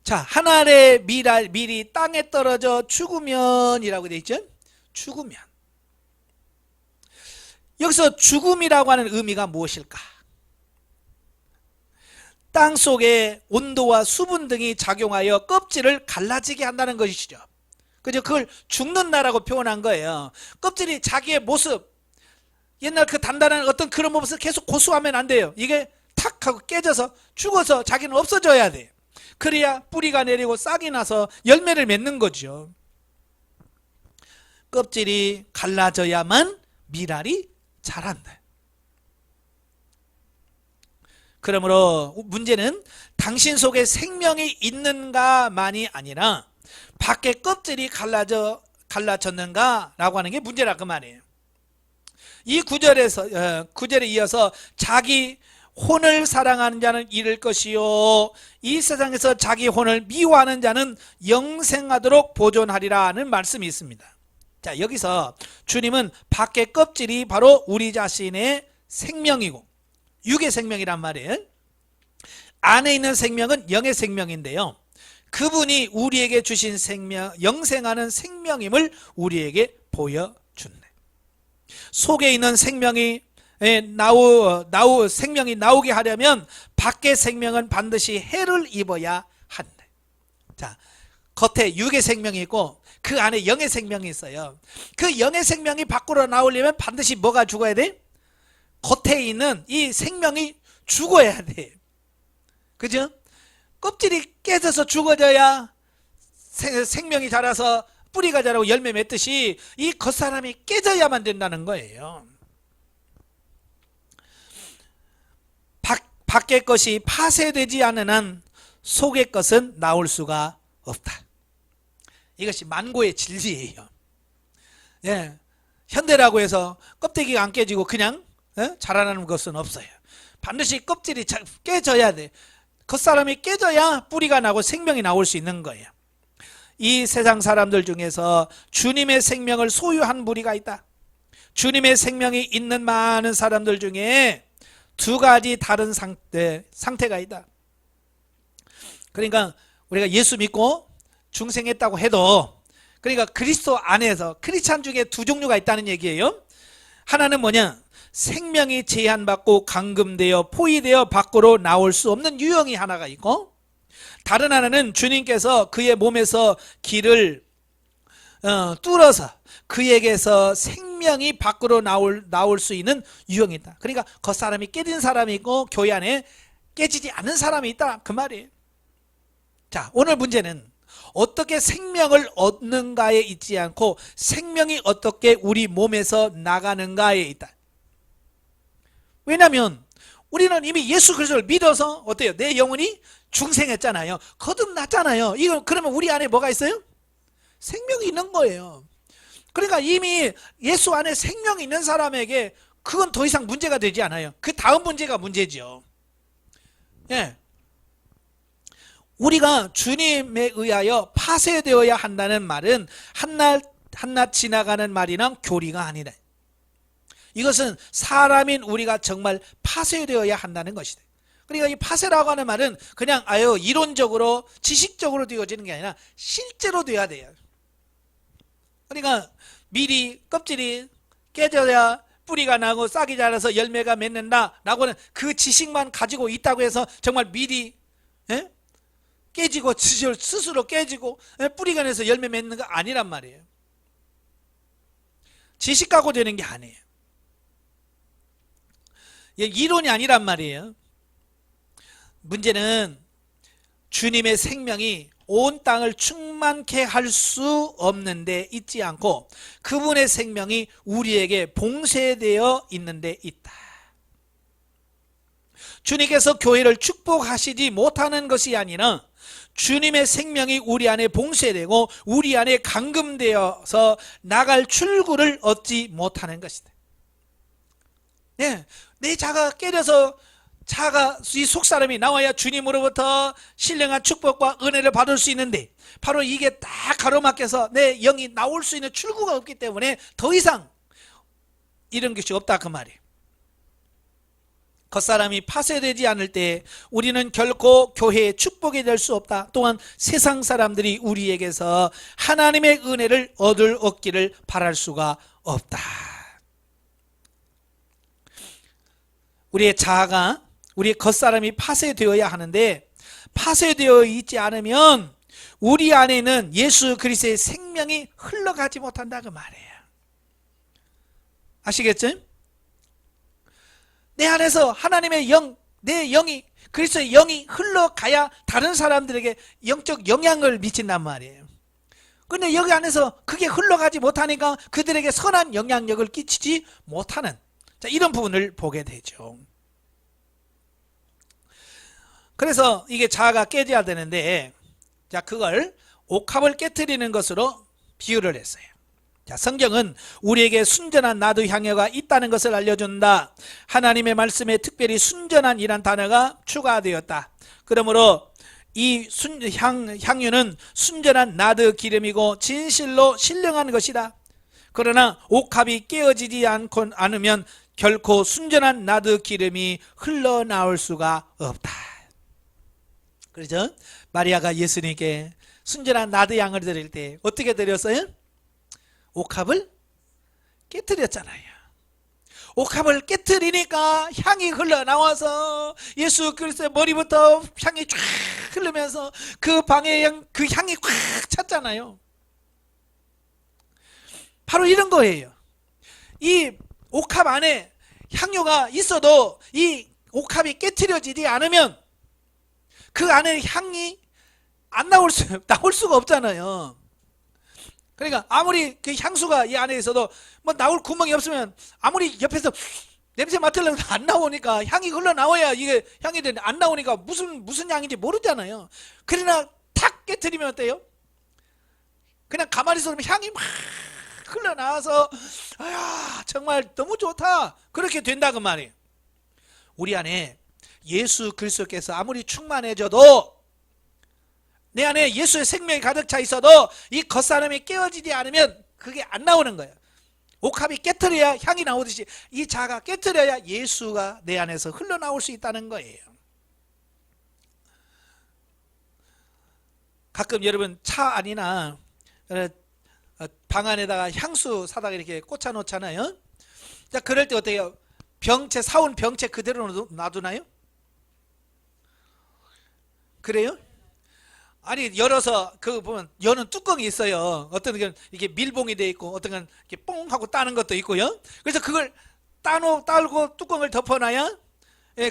자, 한 알의 밀이 땅에 떨어져 죽으면이라고 되어 있죠? 죽으면. 여기서 죽음이라고 하는 의미가 무엇일까? 땅 속에 온도와 수분 등이 작용하여 껍질을 갈라지게 한다는 것이죠. 그죠? 그걸 죽는다라고 표현한 거예요. 껍질이 자기의 모습, 옛날 그 단단한 어떤 그런 모습을 계속 고수하면 안 돼요. 이게 탁 하고 깨져서 죽어서 자기는 없어져야 돼. 그래야 뿌리가 내리고 싹이 나서 열매를 맺는 거죠. 껍질이 갈라져야만 밀알이 자란다. 그러므로 문제는 당신 속에 생명이 있는가만이 아니라 밖에 껍질이 갈라졌는가 라고 하는 게 문제라 그 말이에요. 이 구절에 이어서 자기 혼을 사랑하는 자는 잃을 것이요 이 세상에서 자기 혼을 미워하는 자는 영생하도록 보존하리라는 말씀이 있습니다. 자, 여기서 주님은 밖의 껍질이 바로 우리 자신의 생명이고 육의 생명이란 말이에요. 안에 있는 생명은 영의 생명인데요, 그분이 우리에게 주신 생명, 영생하는 생명임을 우리에게 보여준다. 속에 있는 생명이 생명이 나오게 하려면 밖의 생명은 반드시 해를 입어야 한다. 자, 겉에 육의 생명이 있고 그 안에 영의 생명이 있어요. 그 영의 생명이 밖으로 나오려면 반드시 뭐가 죽어야 돼? 겉에 있는 이 생명이 죽어야 돼. 그죠? 껍질이 깨져서 죽어져야 생명이 자라서 뿌리가 자라고 열매 맺듯이 이 겉사람이 깨져야만 된다는 거예요. 밖의 것이 파쇄되지 않는 한 속의 것은 나올 수가 없다. 이것이 만고의 진리예요. 예, 현대라고 해서 껍데기가 안 깨지고 그냥 자라나는 것은 없어요. 반드시 껍질이 깨져야 돼. 겉사람이 깨져야 뿌리가 나고 생명이 나올 수 있는 거예요. 이 세상 사람들 중에서 주님의 생명을 소유한 무리가 있다. 주님의 생명이 있는 많은 사람들 중에 두 가지 다른 상태가 있다. 그러니까 우리가 예수 믿고 중생했다고 해도, 그러니까 그리스도 안에서 크리스찬 중에 두 종류가 있다는 얘기예요. 하나는 뭐냐? 생명이 제한받고 감금되어 포위되어 밖으로 나올 수 없는 유형이 하나가 있고, 다른 하나는 주님께서 그의 몸에서 길을 뚫어서 그에게서 생명을 생명이 밖으로 나올 수 있는 유형이 있다. 그러니까 겉사람이 깨진 사람이 있고 교회 안에 깨지지 않는 사람이 있다 그 말이에요. 자, 오늘 문제는 어떻게 생명을 얻는가에 있지 않고 생명이 어떻게 우리 몸에서 나가는가에 있다. 왜냐하면 우리는 이미 예수 그리스도를 믿어서 어때요? 내 영혼이 중생했잖아요. 거듭났잖아요. 이거 그러면 우리 안에 뭐가 있어요? 생명이 있는 거예요. 그러니까 이미 예수 안에 생명이 있는 사람에게 그건 더 이상 문제가 되지 않아요. 그 다음 문제가 문제죠. 예. 우리가 주님에 의하여 파쇄되어야 한다는 말은 한낱 지나가는 말이나 교리가 아니라 이것은 사람인 우리가 정말 파쇄되어야 한다는 것이다. 그러니까 이 파쇄라고 하는 말은 그냥 이론적으로 지식적으로 되어지는 게 아니라 실제로 돼야 돼요. 그러니까 미리 껍질이 깨져야 뿌리가 나고 싹이 자라서 열매가 맺는다 라고는 그 지식만 가지고 있다고 해서 정말 미리 깨지고 스스로 깨지고 뿌리가 내서 열매 맺는 거 아니란 말이에요. 지식 갖고 되는 게 아니에요. 이론이 아니란 말이에요. 문제는 주님의 생명이 온 땅을 충만케 할 수 없는 데 있지 않고 그분의 생명이 우리에게 봉쇄되어 있는 데 있다. 주님께서 교회를 축복하시지 못하는 것이 아니라 주님의 생명이 우리 안에 봉쇄되고 우리 안에 감금되어서 나갈 출구를 얻지 못하는 것이다. 네, 내 자가 깨져서 이 속사람이 나와야 주님으로부터 신령한 축복과 은혜를 받을 수 있는데 바로 이게 딱 가로막혀서 내 영이 나올 수 있는 출구가 없기 때문에 더 이상 이런 것이 없다 그 말이에요. 겉사람이 파쇄되지 않을 때 우리는 결코 교회의 축복이 될 수 없다. 또한 세상 사람들이 우리에게서 하나님의 은혜를 얻기를 바랄 수가 없다. 우리의 자아가 우리의 겉사람이 파쇄되어야 하는데 파쇄되어 있지 않으면 우리 안에는 예수 그리스도의 생명이 흘러가지 못한다 그 말이에요. 아시겠죠? 내 안에서 하나님의 영, 내 영이 그리스도의 영이 흘러가야 다른 사람들에게 영적 영향을 미친단 말이에요. 그런데 여기 안에서 그게 흘러가지 못하니까 그들에게 선한 영향력을 끼치지 못하는 이런 부분을 보게 되죠. 그래서 이게 자아가 깨져야 되는데 그걸 옥합을 깨트리는 것으로 비유를 했어요. 성경은 우리에게 순전한 나도 향유가 있다는 것을 알려준다. 하나님의 말씀에 특별히 순전한 이란 단어가 추가되었다. 그러므로 이 향유는 순전한 나드 기름이고 진실로 신령한 것이다. 그러나 옥합이 깨어지지 않으면 결코 순전한 나드 기름이 흘러나올 수가 없다. 그렇죠? 마리아가 예수님께 순전한 나드 양을 드릴 때 어떻게 드렸어요? 옥합을 깨트렸잖아요. 옥합을 깨트리니까 향이 흘러나와서 예수 그리스도의 머리부터 향이 쫙 흐르면서 그 방에 그 향이 꽉 찼잖아요. 바로 이런 거예요. 이 옥합 안에 향유가 있어도 이 옥합이 깨트려지지 않으면 그 안에 향이 안 나올 수가 없잖아요. 그러니까 아무리 그 향수가 이 안에 있어도 뭐 나올 구멍이 없으면 아무리 옆에서 냄새 맡으려고 안 나오니까 향이 흘러나와야 이게 향이 되는데 안 나오니까 무슨 향인지 모르잖아요. 그러나 탁 깨트리면 어때요? 그냥 가만히 있으면 향이 막 흘러나와서 정말 너무 좋다 그렇게 된다 그 말이에요. 우리 안에 예수 그리스도께서 아무리 충만해져도 내 안에 예수의 생명이 가득 차 있어도 이 겉사람이 깨어지지 않으면 그게 안 나오는 거예요. 옥합이 깨트려야 향이 나오듯이 이 자가 깨트려야 예수가 내 안에서 흘러나올 수 있다는 거예요. 가끔 여러분 차 안이나 방 안에다가 향수 사다가 이렇게 꽂아 놓잖아요. 자, 그럴 때 어때요? 사온 병채 그대로 놔두나요? 그래요? 아니 열어서 그 보면 여는 뚜껑이 있어요. 어떤 건 이게 밀봉이 돼 있고 어떤 건 이렇게 뽕 하고 따는 것도 있고요. 그래서 그걸 따고 뚜껑을 덮어놔야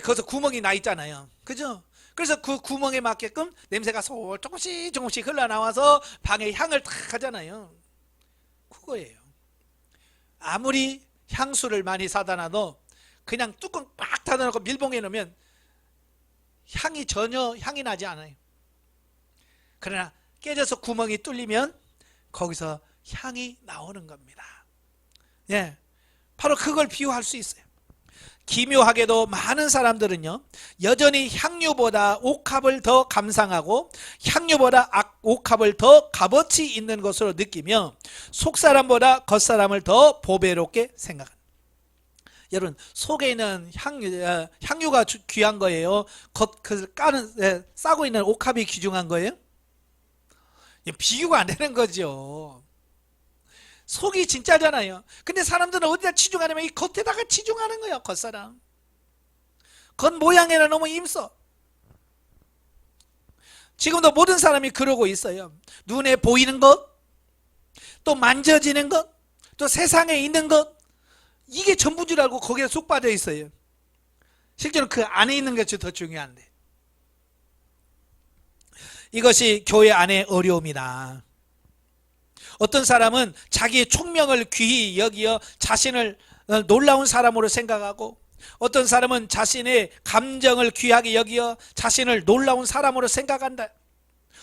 거기서 구멍이 나 있잖아요. 그죠? 그래서 그 구멍에 맞게끔 냄새가 조금씩 조금씩 흘러나와서 방에 향을 탁 하잖아요. 그거예요. 아무리 향수를 많이 사다 놔도 그냥 뚜껑 빡 닫아놓고 밀봉해 놓으면 전혀 향이 나지 않아요. 그러나 깨져서 구멍이 뚫리면 거기서 향이 나오는 겁니다. 예, 바로 그걸 비유할 수 있어요. 기묘하게도 많은 사람들은요, 여전히 향유보다 옥합을 더 감상하고 향유보다 옥합을 더 값어치 있는 것으로 느끼며 속사람보다 겉사람을 더 보배롭게 생각합니다. 여러분, 속에 있는 향유가 귀한 거예요? 싸고 있는 옥합이 귀중한 거예요? 비교가 안 되는 거죠. 속이 진짜잖아요. 근데 사람들은 어디다 치중하냐면 이 겉에다가 치중하는 거예요. 겉사람. 겉모양에는 너무 힘써. 지금도 모든 사람이 그러고 있어요. 눈에 보이는 것, 또 만져지는 것, 또 세상에 있는 것, 이게 전부인 줄 알고 거기에 쏙 빠져 있어요. 실제로 그 안에 있는 것이 더 중요한데. 이것이 교회 안의 어려움이다. 어떤 사람은 자기의 총명을 귀히 여기어 자신을 놀라운 사람으로 생각하고, 어떤 사람은 자신의 감정을 귀하게 여기어 자신을 놀라운 사람으로 생각한다.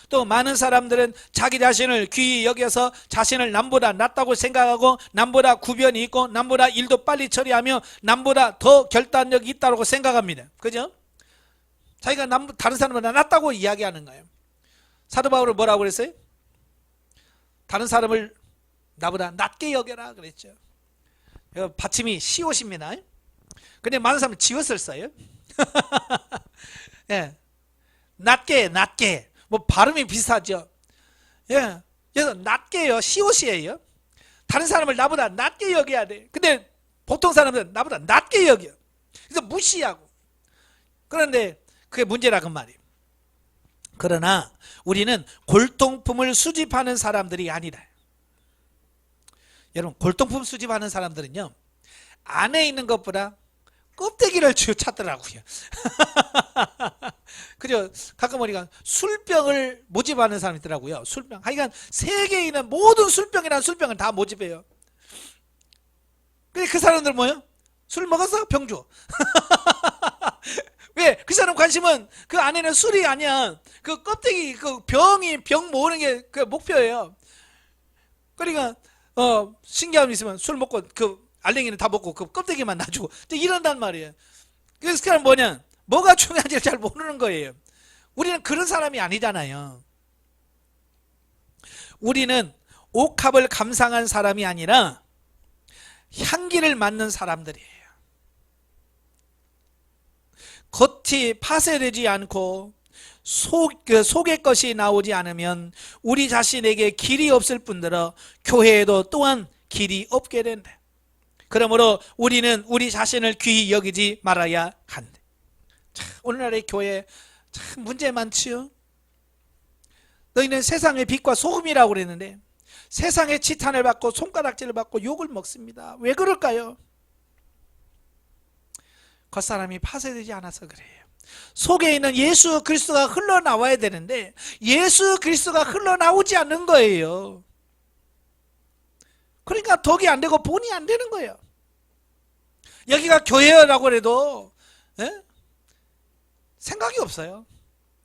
또 많은 사람들은 자기 자신을 귀히 여겨서 자신을 남보다 낫다고 생각하고, 남보다 구변이 있고, 남보다 일도 빨리 처리하며 남보다 더 결단력이 있다고 생각합니다. 그죠? 자기가 다른 사람보다 낫다고 이야기하는 거예요. 사도 바울은 뭐라고 그랬어요? 다른 사람을 나보다 낮게 여겨라 그랬죠. 받침이 시옷입니다. 근데 많은 사람은 지옷을 써요. 예, 낮게 뭐 발음이 비슷하죠. 예, 그래서 낮게요, 시옷이에요. 다른 사람을 나보다 낮게 여겨야 돼. 근데 보통 사람들은 나보다 낮게 여겨. 그래서 무시하고. 그런데 그게 문제라 그 말이에요. 그러나 우리는 골동품을 수집하는 사람들이 아니다. 여러분, 골동품 수집하는 사람들은요, 안에 있는 것보다 껍데기를 찾더라고요. 그죠? 가끔 우리가 술병을 모집하는 사람이 있더라고요. 술병. 하여간 세계에 있는 모든 술병이라는 술병을 다 모집해요. 근데 그 사람들 뭐예요? 술 먹어서 병 줘. 왜? 그 사람 관심은 그 안에는 술이 아니야. 그 껍데기, 그 병 모으는 게 그 목표예요. 그러니까, 신기함이 있으면 술 먹고, 그 알랭이는 다 먹고, 그 껍데기만 놔주고, 이런단 말이에요. 그래서 그 사람 뭐냐? 뭐가 중요한지 잘 모르는 거예요. 우리는 그런 사람이 아니잖아요. 우리는 옥합을 감상한 사람이 아니라 향기를 맡는 사람들이에요. 겉이 파쇄되지 않고 속의 것이 나오지 않으면 우리 자신에게 길이 없을 뿐더러 교회에도 또한 길이 없게 된다. 그러므로 우리는 우리 자신을 귀히 여기지 말아야 한다. 오늘날의 교회 참 문제 많지요. 너희는 세상의 빛과 소금이라고 그랬는데 세상의 지탄을 받고 손가락질을 받고 욕을 먹습니다. 왜 그럴까요? 겉사람이 파쇄되지 않아서 그래요. 속에 있는 예수 그리스도가 흘러나와야 되는데 예수 그리스도가 흘러나오지 않는 거예요. 그러니까 덕이 안 되고 본이 안 되는 거예요. 여기가 교회라고 해도 생각이 없어요.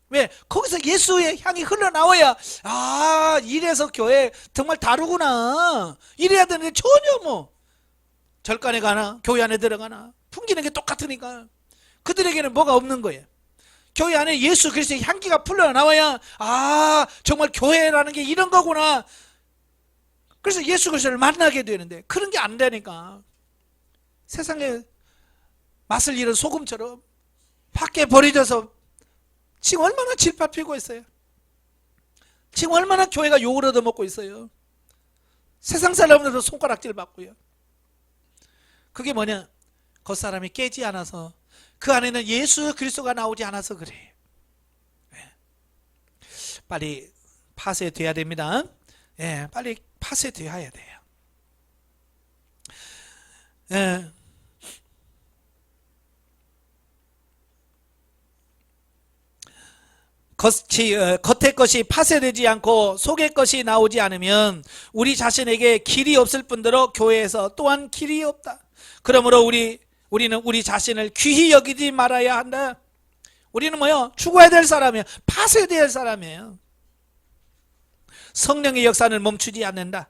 왜? 거기서 예수의 향이 흘러나와야 이래서 교회 정말 다르구나, 이래야 되는데 전혀 뭐 절간에 가나 교회 안에 들어가나 풍기는 게 똑같으니까 그들에게는 뭐가 없는 거예요. 교회 안에 예수 그리스도의 향기가 풀려나와야 정말 교회라는 게 이런 거구나. 그래서 예수 그리스도를 만나게 되는데 그런 게 안 되니까 세상에 맛을 잃은 소금처럼 밖에 버려져서 지금 얼마나 질밟히고 있어요. 지금 얼마나 교회가 욕을 얻어먹고 있어요. 세상 사람들도 손가락질 받고요. 그게 뭐냐? 겉사람이 깨지 않아서, 그 안에는 예수 그리스도가 나오지 않아서 그래요. 빨리 파쇄돼야 됩니다. 예, 빨리 파쇄되어야 돼요. 예. 겉의 것이 파쇄되지 않고 속의 것이 나오지 않으면 우리 자신에게 길이 없을 뿐더러 교회에서 또한 길이 없다. 그러므로 우리는 우리 자신을 귀히 여기지 말아야 한다. 우리는 뭐요? 죽어야 될 사람이에요. 파쇄될 사람이에요. 성령의 역사는 멈추지 않는다.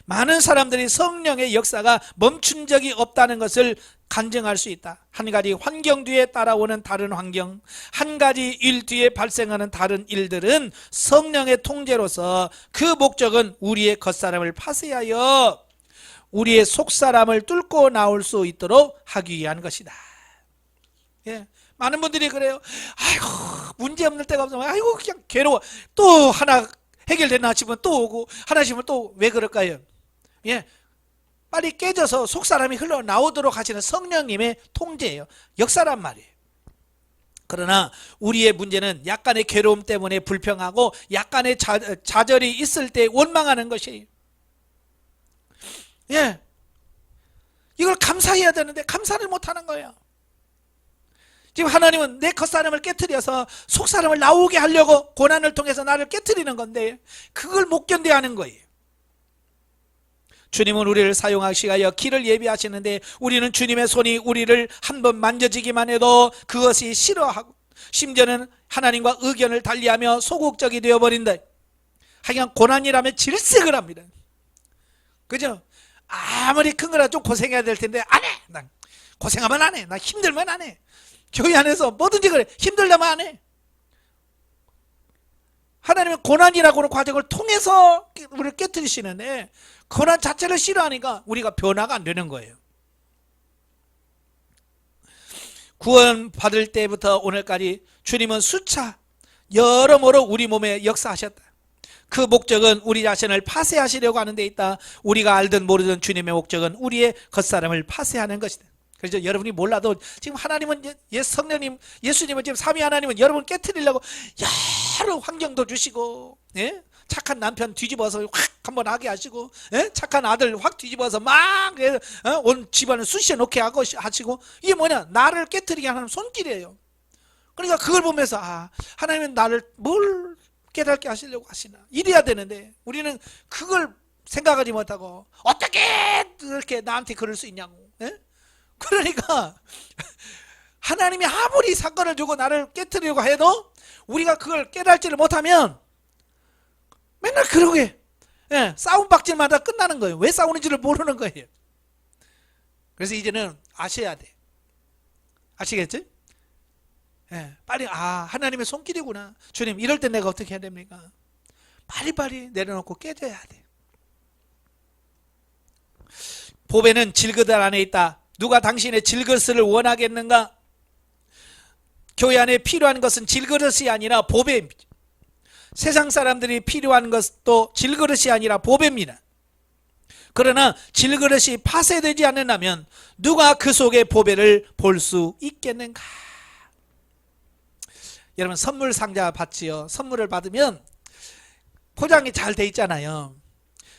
많은 사람들이 성령의 역사가 멈춘 적이 없다는 것을 간증할 수 있다. 한 가지 환경 뒤에 따라오는 다른 환경, 한 가지 일 뒤에 발생하는 다른 일들은 성령의 통제로서 그 목적은 우리의 겉사람을 파쇄하여 우리의 속사람을 뚫고 나올 수 있도록 하기 위한 것이다. 예. 많은 분들이 그래요. 아이고, 문제 없는 때가 없어. 아이고, 그냥 괴로워. 또 하나 해결되나 싶으면 또 오고, 하나 싶으면 또 왜 그럴까요? 예. 빨리 깨져서 속사람이 흘러나오도록 하시는 성령님의 통제예요. 역사란 말이에요. 그러나 우리의 문제는 약간의 괴로움 때문에 불평하고 약간의 좌절이 있을 때 원망하는 것이에요. 예. 이걸 감사해야 되는데 감사를 못하는 거예요. 지금 하나님은 내 겉사람을 깨트려서 속사람을 나오게 하려고 고난을 통해서 나를 깨트리는 건데 그걸 못 견뎌야 하는 거예요. 주님은 우리를 사용하시기 위하여 길을 예비하시는데 우리는 주님의 손이 우리를 한번 만져지기만 해도 그것이 싫어하고 심지어는 하나님과 의견을 달리하며 소극적이 되어버린다. 하여간 고난이라면 질색을 합니다. 그죠? 아무리 큰 거라 좀 고생해야 될 텐데 안 해. 난 고생하면 안 해. 나 힘들면 안 해. 교회 안에서 뭐든지 그래. 힘들려면 안 해. 하나님은 고난이라고 하는 과정을 통해서 우리를 깨뜨리시는데 고난 자체를 싫어하니까 우리가 변화가 안 되는 거예요. 구원 받을 때부터 오늘까지 주님은 수차 여러모로 우리 몸에 역사하셨다. 그 목적은 우리 자신을 파쇄하시려고 하는 데 있다. 우리가 알든 모르든 주님의 목적은 우리의 겉사람을 파쇄하는 것이다. 그래서 여러분이 몰라도 지금 하나님은 성령님, 예수님은 지금 삼위 하나님은 여러분 깨트리려고 여러 환경도 주시고, 예? 착한 남편 뒤집어서 확 한번 하게 하시고, 예? 착한 아들 확 뒤집어서 막 온 집안을 쑤셔 놓게 하시고, 이게 뭐냐? 나를 깨트리게 하는 손길이에요. 그러니까 그걸 보면서 하나님은 나를 뭘 깨닫게 하시려고 하시나? 이래야 되는데 우리는 그걸 생각하지 못하고 어떻게 이렇게 나한테 그럴 수 있냐고. 예? 그러니까 하나님이 아무리 사건을 주고 나를 깨트리려고 해도 우리가 그걸 깨달지를 못하면 맨날 그러게 싸움박질마다 끝나는 거예요. 왜 싸우는지를 모르는 거예요. 그래서 이제는 아셔야 돼. 아시겠죠? 빨리 하나님의 손길이구나. 주님 이럴 때 내가 어떻게 해야 됩니까? 빨리빨리 내려놓고 깨져야 돼. 보배는 질그릇 안에 있다. 누가 당신의 질그릇을 원하겠는가? 교회 안에 필요한 것은 질그릇이 아니라 보배입니다. 세상 사람들이 필요한 것도 질그릇이 아니라 보배입니다. 그러나 질그릇이 파쇄되지 않는다면 누가 그 속의 보배를 볼 수 있겠는가? 여러분 선물 상자 받지요. 선물을 받으면 포장이 잘 돼 있잖아요.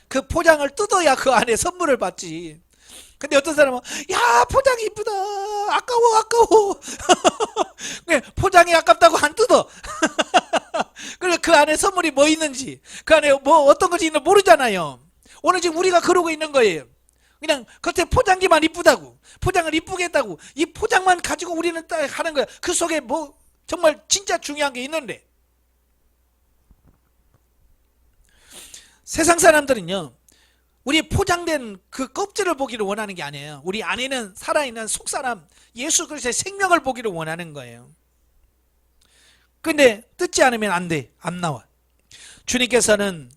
그 포장을 뜯어야 그 안에 선물을 받지. 근데 어떤 사람은 야 포장이 이쁘다 아까워 포장이 아깝다고 안 뜯어. 그리고 그 안에 선물이 뭐 있는지 그 안에 뭐 어떤 것이 있는지 모르잖아요. 오늘 지금 우리가 그러고 있는 거예요. 그냥 겉에 포장기만 이쁘다고 포장을 이쁘게 했다고 이 포장만 가지고 우리는 딱 하는 거야. 그 속에 뭐 정말 진짜 중요한 게 있는데 세상 사람들은요 우리 포장된 그 껍질을 보기를 원하는 게 아니에요. 우리 안에는 살아있는 속사람 예수 그리스도의 생명을 보기를 원하는 거예요. 근데 뜯지 않으면 안 돼. 안 나와. 주님께서는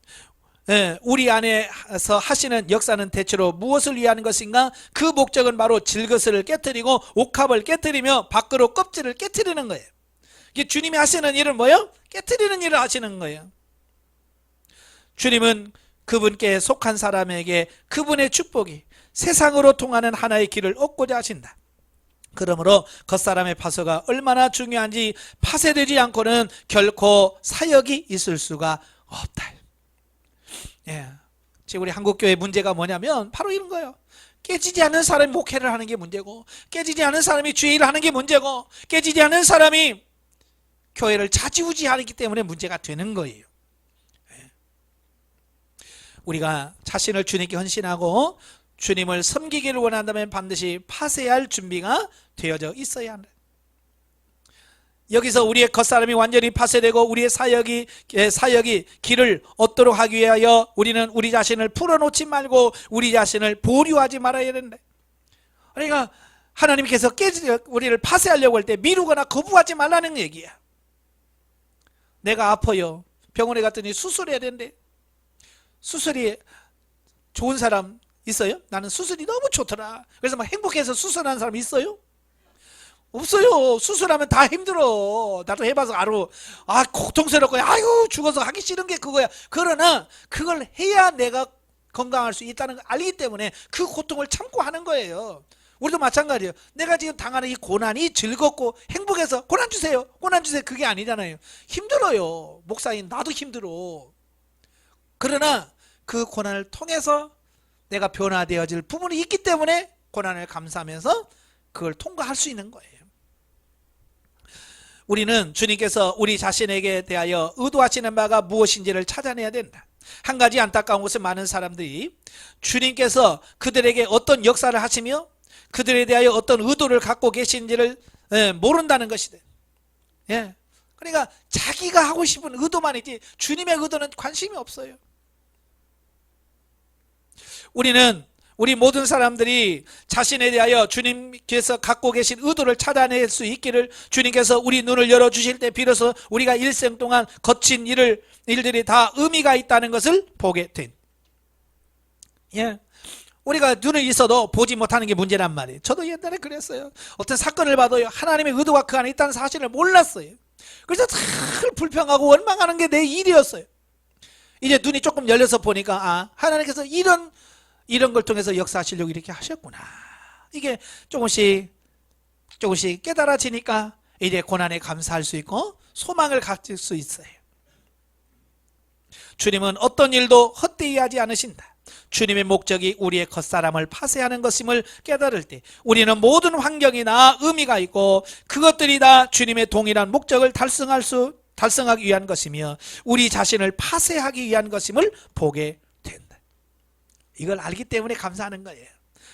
우리 안에서 하시는 역사는 대체로 무엇을 위한 것인가? 그 목적은 바로 질것을 깨트리고 옥합을 깨트리며 밖으로 껍질을 깨트리는 거예요. 이게 주님이 하시는 일은 뭐예요? 깨트리는 일을 하시는 거예요. 주님은 그분께 속한 사람에게 그분의 축복이 세상으로 통하는 하나의 길을 얻고자 하신다. 그러므로 겉사람의 파쇄가 얼마나 중요한지 파쇄되지 않고는 결코 사역이 있을 수가 없다. 예. 지금 우리 한국교회 문제가 뭐냐면 바로 이런 거예요. 깨지지 않는 사람이 목회를 하는 게 문제고, 깨지지 않는 사람이 주의 일을 하는 게 문제고, 깨지지 않는 사람이 교회를 좌지우지하기 때문에 문제가 되는 거예요. 예. 우리가 자신을 주님께 헌신하고 주님을 섬기기를 원한다면 반드시 파쇄할 준비가 되어져 있어야 한다. 여기서 우리의 겉사람이 완전히 파쇄되고 우리의 사역이 길을 얻도록 하기 위하여 우리는 우리 자신을 풀어놓지 말고 우리 자신을 보류하지 말아야 된다. 그러니까 하나님께서 우리를 파쇄하려고 할 때 미루거나 거부하지 말라는 얘기야. 내가 아파요. 병원에 갔더니 수술해야 된대. 수술이 좋은 사람 있어요? 나는 수술이 너무 좋더라. 그래서 막 행복해서 수술하는 사람 있어요? 없어요. 수술하면 다 힘들어. 나도 해봐서 알아. 아, 고통스럽고, 아유, 죽어서 하기 싫은 게 그거야. 그러나 그걸 해야 내가 건강할 수 있다는 걸 알기 때문에 그 고통을 참고 하는 거예요. 우리도 마찬가지예요. 내가 지금 당하는 이 고난이 즐겁고 행복해서 고난 주세요. 고난 주세요. 그게 아니잖아요. 힘들어요. 목사인 나도 힘들어. 그러나 그 고난을 통해서 내가 변화되어질 부분이 있기 때문에 고난을 감수하면서 그걸 통과할 수 있는 거예요. 우리는 주님께서 우리 자신에게 대하여 의도하시는 바가 무엇인지를 찾아내야 된다. 한 가지 안타까운 것은 많은 사람들이 주님께서 그들에게 어떤 역사를 하시며 그들에 대하여 어떤 의도를 갖고 계신지를 모른다는 것이다. 예. 그러니까 자기가 하고 싶은 의도만 있지 주님의 의도는 관심이 없어요. 우리 모든 사람들이 자신에 대하여 주님께서 갖고 계신 의도를 찾아낼 수 있기를 주님께서 우리 눈을 열어주실 때 비로소 우리가 일생 동안 거친 일들이 다 의미가 있다는 것을 보게 된. 예. 우리가 눈을 있어도 보지 못하는 게 문제란 말이에요. 저도 옛날에 그랬어요. 어떤 사건을 봐도요, 하나님의 의도가 그 안에 있다는 사실을 몰랐어요. 그래서 늘 불평하고 원망하는 게 내 일이었어요. 이제 눈이 조금 열려서 보니까, 아, 하나님께서 이런 걸 통해서 역사하시려고 이렇게 하셨구나. 이게 조금씩 깨달아지니까 이제 고난에 감사할 수 있고 소망을 가질 수 있어요. 주님은 어떤 일도 헛되이 하지 않으신다. 주님의 목적이 우리의 겉사람을 파쇄하는 것임을 깨달을 때 우리는 모든 환경이나 의미가 있고 그것들이 다 주님의 동일한 목적을 달성하기 위한 것이며 우리 자신을 파쇄하기 위한 것임을 보게 된다. 이걸 알기 때문에 감사하는 거예요.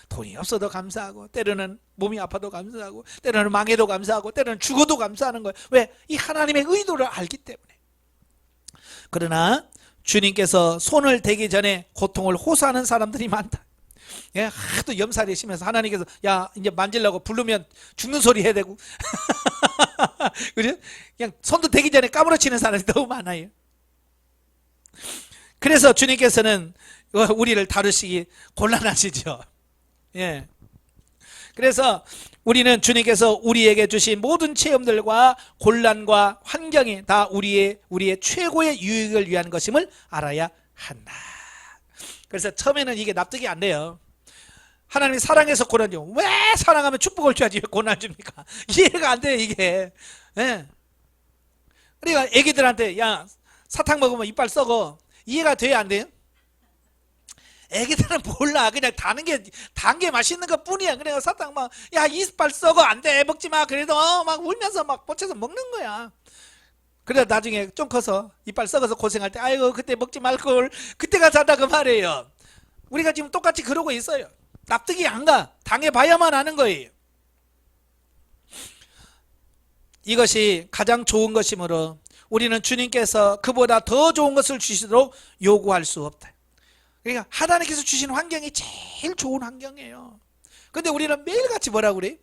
돈이 없어도 감사하고 때로는 몸이 아파도 감사하고 때로는 망해도 감사하고 때로는 죽어도 감사하는 거예요. 왜? 이 하나님의 의도를 알기 때문에. 그러나 주님께서 손을 대기 전에 고통을 호소하는 사람들이 많다. 예, 하도 염살이 심해서 하나님께서 야 이제 만지려고 부르면 죽는 소리 해야 되고 그죠? 그냥 손도 대기 전에 까무러치는 사람이 너무 많아요. 그래서 주님께서는 우리를 다루시기 곤란하시죠. 예. 그래서 우리는 주님께서 우리에게 주신 모든 체험들과 곤란과 환경이 다 우리의 최고의 유익을 위한 것임을 알아야 한다. 그래서 처음에는 이게 납득이 안 돼요. 하나님이 사랑해서 고난 줘. 왜 사랑하면 축복을 줘야지 왜 고난 줍니까? 이해가 안 돼요, 이게. 예. 그러니까 애기들한테 야 사탕 먹으면 이빨 썩어. 이해가 돼야 안 돼요? 애기들은 몰라. 그냥 단 게 맛있는 것 뿐이야. 그래서 사탕 막, 야, 이빨 썩어. 안 돼. 먹지 마. 그래도 막 울면서 막 보채서 먹는 거야. 그래서 나중에 좀 커서 이빨 썩어서 고생할 때, 아이고, 그때 먹지 말걸. 그때가 자다 그 말이에요. 우리가 지금 똑같이 그러고 있어요. 납득이 안 가. 당해봐야만 하는 거예요. 이것이 가장 좋은 것이므로 우리는 주님께서 그보다 더 좋은 것을 주시도록 요구할 수 없다. 그러니까 하나님께서 주신 환경이 제일 좋은 환경이에요. 근데 우리는 매일같이 뭐라고 그래?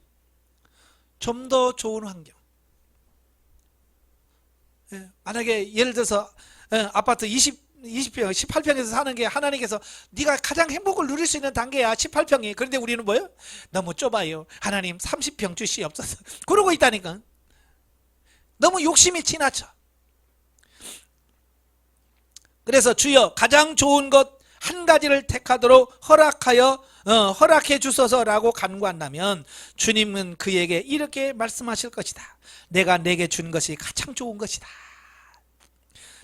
좀 더 좋은 환경. 예, 만약에 예를 들어서 아파트 20평, 18평에서 사는 게 하나님께서 네가 가장 행복을 누릴 수 있는 단계야 18평이. 그런데 우리는 뭐예요? 너무 좁아요. 하나님 30평 주시옵소서. 그러고 있다니까. 너무 욕심이 지나쳐. 그래서 주여 가장 좋은 것 한 가지를 택하도록 허락하여 허락해 주소서라고 간구한다면 주님은 그에게 이렇게 말씀하실 것이다. 내가 내게 준 것이 가장 좋은 것이다.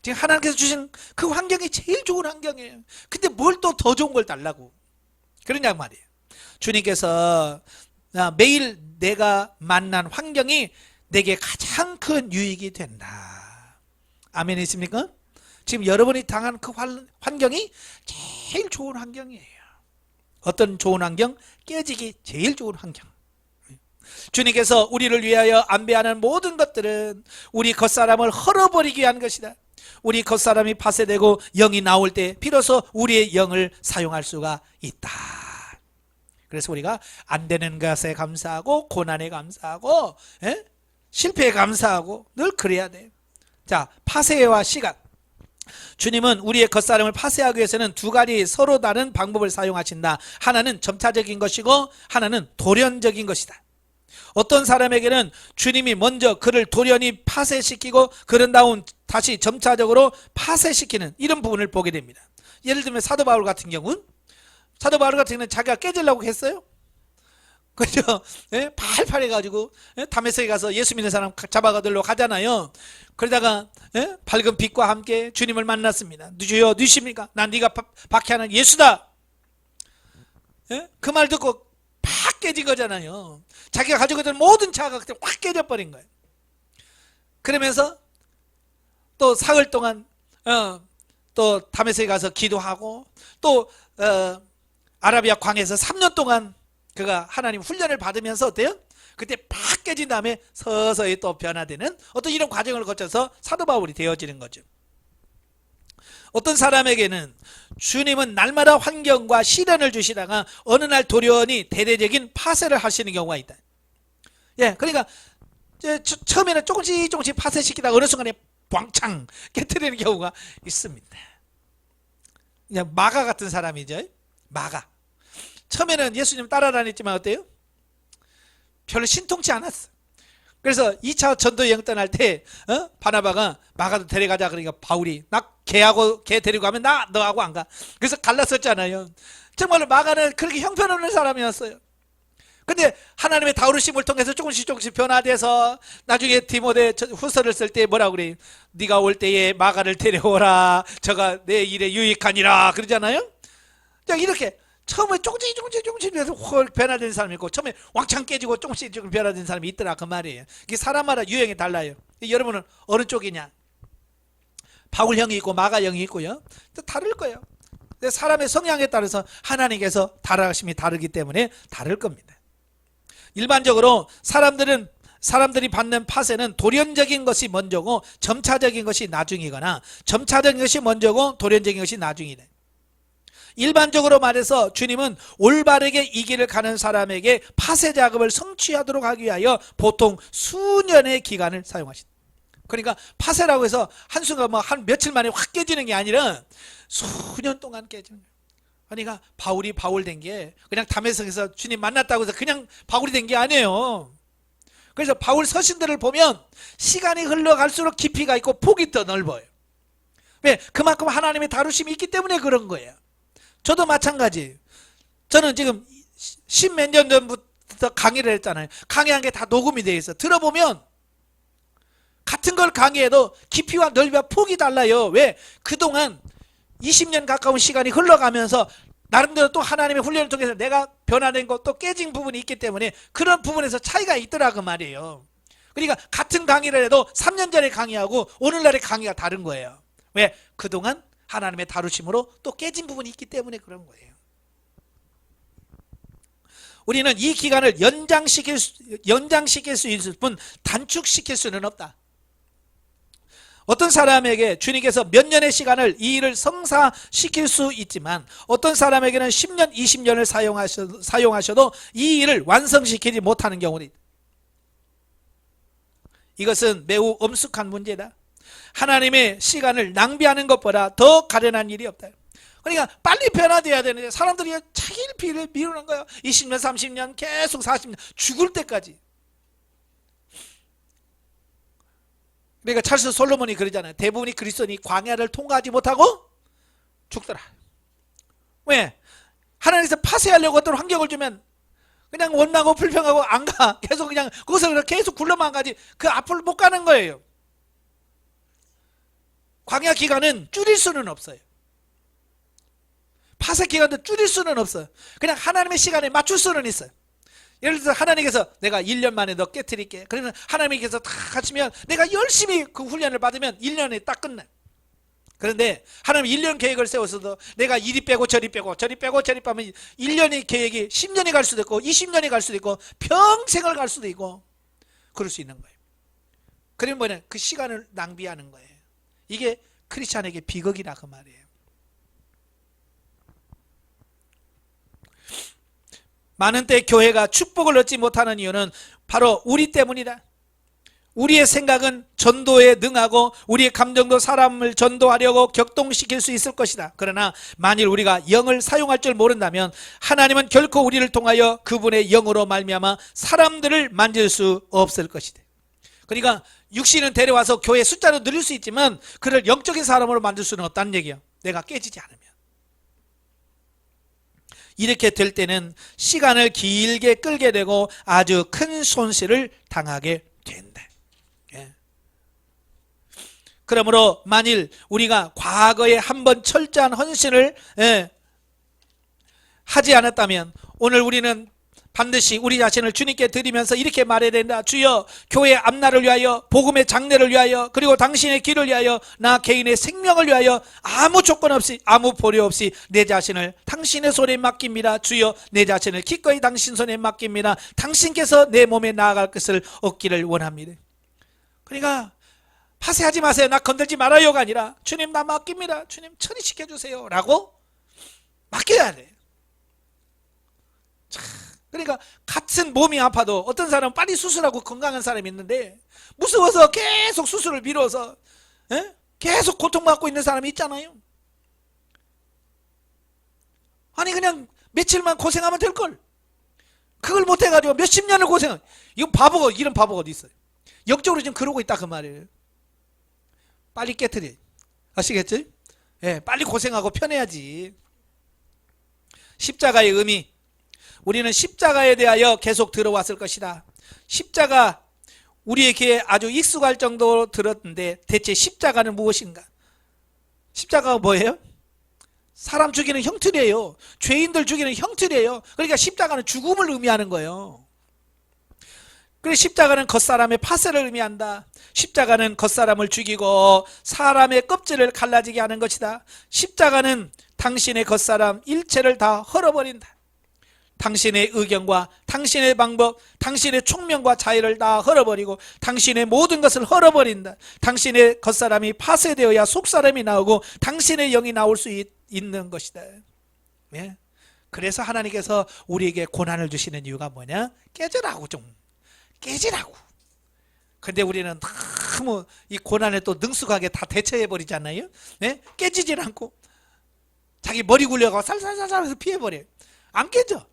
지금 하나님께서 주신 그 환경이 제일 좋은 환경이에요. 근데 뭘 또 더 좋은 걸 달라고 그러냐 말이에요. 주님께서 매일 내가 만난 환경이 내게 가장 큰 유익이 된다. 아멘 있습니까? 지금 여러분이 당한 그 환경이 제일 좋은 환경이에요. 어떤 좋은 환경? 깨지기 제일 좋은 환경. 주님께서 우리를 위하여 안배하는 모든 것들은 우리 겉사람을 헐어버리기 위한 것이다. 우리 겉사람이 파쇄되고 영이 나올 때 비로소 우리의 영을 사용할 수가 있다. 그래서 우리가 안 되는 것에 감사하고 고난에 감사하고 실패에 감사하고 늘 그래야 돼요. 자, 파쇄와 시간. 주님은 우리의 겉사람을 파쇄하기 위해서는 두 가지 서로 다른 방법을 사용하신다. 하나는 점차적인 것이고 하나는 돌연적인 것이다. 어떤 사람에게는 주님이 먼저 그를 돌연히 파쇄시키고 그런 다음 다시 점차적으로 파쇄시키는 이런 부분을 보게 됩니다. 예를 들면 사도 바울 같은 경우는 자기가 깨지려고 했어요. 그죠? 팔팔 해가지고 다메섹에 가서 예수 믿는 사람 잡아가들러 가잖아요. 그러다가 밝은 빛과 함께 주님을 만났습니다. 주여 누십니까? 난 네가 박해하는 예수다. 그 말 듣고 팍 깨진 거잖아요. 자기가 가지고 있던 모든 차가 그때 확 깨져버린 거예요. 그러면서 또 사흘 동안 또 다메섹에 가서 기도하고 또 아라비아 광에서 3년 동안 그가 하나님 훈련을 받으면서 어때요? 그때 팍 깨진 다음에 서서히 또 변화되는 어떤 이런 과정을 거쳐서 사도 바울이 되어지는 거죠. 어떤 사람에게는 주님은 날마다 환경과 시련을 주시다가 어느 날 돌연히 대대적인 파쇄를 하시는 경우가 있다. 예, 그러니까 처음에는 조금씩 파쇄시키다가 어느 순간에 왕창 깨트리는 경우가 있습니다. 그냥 마가 같은 사람이죠. 마가. 처음에는 예수님 따라다녔지만 어때요? 별로 신통치 않았어. 그래서 2차 전도 여행 떠날 때 바나바가 마가도 데려가자 그러니까 바울이 나 걔 데리고 가면 너하고 안 가. 그래서 갈랐었잖아요. 정말로 마가는 그렇게 형편없는 사람이었어요. 근데 하나님의 다루심을 통해서 조금씩 변화돼서 나중에 디모데 후서를 쓸 때 뭐라고 그래요? 네가 올 때에 마가를 데려오라. 저가 내 일에 유익하니라 그러잖아요. 자, 이렇게 처음에 조금씩 변화된 사람이 있고 처음에 왕창 깨지고 조금씩 변화된 사람이 있더라 그 말이에요. 이게 사람마다 유형이 달라요. 여러분은 어느 쪽이냐? 바울형이 있고 마가형이 있고요. 다를 거예요. 사람의 성향에 따라서 하나님께서 달아가심이 다르기 때문에 다를 겁니다. 일반적으로 사람들이 받는 파쇄는 돌연적인 것이 먼저고 점차적인 것이 나중이거나 점차적인 것이 먼저고 돌연적인 것이 나중이다. 일반적으로 말해서 주님은 올바르게 이 길을 가는 사람에게 파쇄 작업을 성취하도록 하기 위하여 보통 수년의 기간을 사용하신다. 그러니까 파쇄라고 해서 한순간 한 며칠 만에 확 깨지는 게 아니라 수년 동안 깨지는 거예요. 그러니까 바울이 바울 된 게 그냥 다메섹에서 주님 만났다고 해서 그냥 바울이 된 게 아니에요. 그래서 바울 서신들을 보면 시간이 흘러갈수록 깊이가 있고 폭이 더 넓어요. 왜? 그만큼 하나님의 다루심이 있기 때문에 그런 거예요. 저도 마찬가지. 저는 지금 10몇 년 전부터 강의를 했잖아요. 강의한 게 다 녹음이 되어 있어. 들어보면 같은 걸 강의해도 깊이와 넓이와 폭이 달라요. 왜? 그동안 20년 가까운 시간이 흘러가면서 나름대로 또 하나님의 훈련을 통해서 내가 변화된 것 또 깨진 부분이 있기 때문에 그런 부분에서 차이가 있더라 그 말이에요. 그러니까 같은 강의를 해도 3년 전에 강의하고 오늘날의 강의가 다른 거예요. 왜? 그동안 하나님의 다루심으로 또 깨진 부분이 있기 때문에 그런 거예요. 우리는 이 기간을 연장시킬 수 있을 뿐 단축시킬 수는 없다. 어떤 사람에게 주님께서 몇 년의 시간을 이 일을 성사시킬 수 있지만 어떤 사람에게는 10년, 20년을 사용하셔도 이 일을 완성시키지 못하는 경우는 있다. 이것은 매우 엄숙한 문제다. 하나님의 시간을 낭비하는 것보다 더 가련한 일이 없다. 그러니까 빨리 변화돼야 되는데 사람들이 차일피일 미루는 거예요. 20년, 30년, 계속 40년, 죽을 때까지. 그러니까 찰스 솔로몬이 그러잖아요. 대부분이 그리스도인이 광야를 통과하지 못하고 죽더라. 왜? 하나님께서 파쇄하려고 어떤 환경을 주면 그냥 원나고 불평하고 안 가. 계속 그냥 거기서 계속 굴러만 가지 그 앞을 못 가는 거예요. 광야 기간은 줄일 수는 없어요. 파쇄 기간도 줄일 수는 없어요. 그냥 하나님의 시간에 맞출 수는 있어요. 예를 들어서 하나님께서 내가 1년 만에 너 깨트릴게. 그러면 하나님께서 다 하시면 내가 열심히 그 훈련을 받으면 1년에 딱 끝나요. 그런데 하나님 1년 계획을 세웠어도 내가 이리 빼고 저리 빼고 저리 빼고 저리 빼면 1년의 계획이 10년이 갈 수도 있고 20년이 갈 수도 있고 평생을 갈 수도 있고 그럴 수 있는 거예요. 그러면 뭐냐? 그 시간을 낭비하는 거예요. 이게 크리스찬에게 비극이라 그 말이에요. 많은 때 교회가 축복을 얻지 못하는 이유는 바로 우리 때문이다. 우리의 생각은 전도에 능하고 우리의 감정도 사람을 전도하려고 격동시킬 수 있을 것이다. 그러나 만일 우리가 영을 사용할 줄 모른다면 하나님은 결코 우리를 통하여 그분의 영으로 말미암아 사람들을 만질 수 없을 것이다. 그러니까 육신은 데려와서 교회 숫자로 늘릴 수 있지만 그를 영적인 사람으로 만들 수는 없다는 얘기야. 내가 깨지지 않으면. 이렇게 될 때는 시간을 길게 끌게 되고 아주 큰 손실을 당하게 된다. 그러므로 만일 우리가 과거에 한번 철저한 헌신을 하지 않았다면 오늘 우리는 반드시 우리 자신을 주님께 드리면서 이렇게 말해야 된다. 주여, 교회 앞날을 위하여, 복음의 장래를 위하여, 그리고 당신의 길을 위하여, 나 개인의 생명을 위하여 아무 조건 없이, 아무 보려 없이 내 자신을 당신의 손에 맡깁니다. 주여, 내 자신을 기꺼이 당신 손에 맡깁니다. 당신께서 내 몸에 나아갈 것을 얻기를 원합니다. 그러니까 파쇄하지 마세요. 나 건들지 말아요가 아니라 주님 나 맡깁니다. 주님 처리시켜주세요 라고 맡겨야 돼. 그러니까 같은 몸이 아파도 어떤 사람은 빨리 수술하고 건강한 사람이 있는데 무서워서 계속 수술을 미뤄서 계속 고통받고 있는 사람이 있잖아요. 아니 그냥 며칠만 고생하면 될걸. 그걸 못해가지고 몇십 년을 고생해. 이건 바보가, 이런 바보가 어디 있어요. 영적으로 지금 그러고 있다 그 말이에요. 빨리 깨트려. 아시겠죠? 빨리 고생하고 편해야지. 십자가의 의미, 우리는 십자가에 대하여 계속 들어왔을 것이다. 십자가 우리에게 아주 익숙할 정도로 들었는데 대체 십자가는 무엇인가? 십자가가 뭐예요? 사람 죽이는 형틀이에요. 죄인들 죽이는 형틀이에요. 그러니까 십자가는 죽음을 의미하는 거예요. 그래서 십자가는 겉사람의 파쇄를 의미한다. 십자가는 겉사람을 죽이고 사람의 껍질을 갈라지게 하는 것이다. 십자가는 당신의 겉사람 일체를 다 헐어버린다. 당신의 의견과 당신의 방법, 당신의 총명과 자유를 다 헐어버리고 당신의 모든 것을 헐어버린다. 당신의 겉사람이 파쇄되어야 속사람이 나오고 당신의 영이 나올 수 있는 것이다. 예? 그래서 하나님께서 우리에게 고난을 주시는 이유가 뭐냐? 깨지라고, 좀 깨지라고. 근데 우리는 너무 이 고난에 또 능숙하게 다 대처해버리잖아요. 네? 깨지질 않고 자기 머리 굴려가고 살살살살 해서 피해버려요. 안 깨져.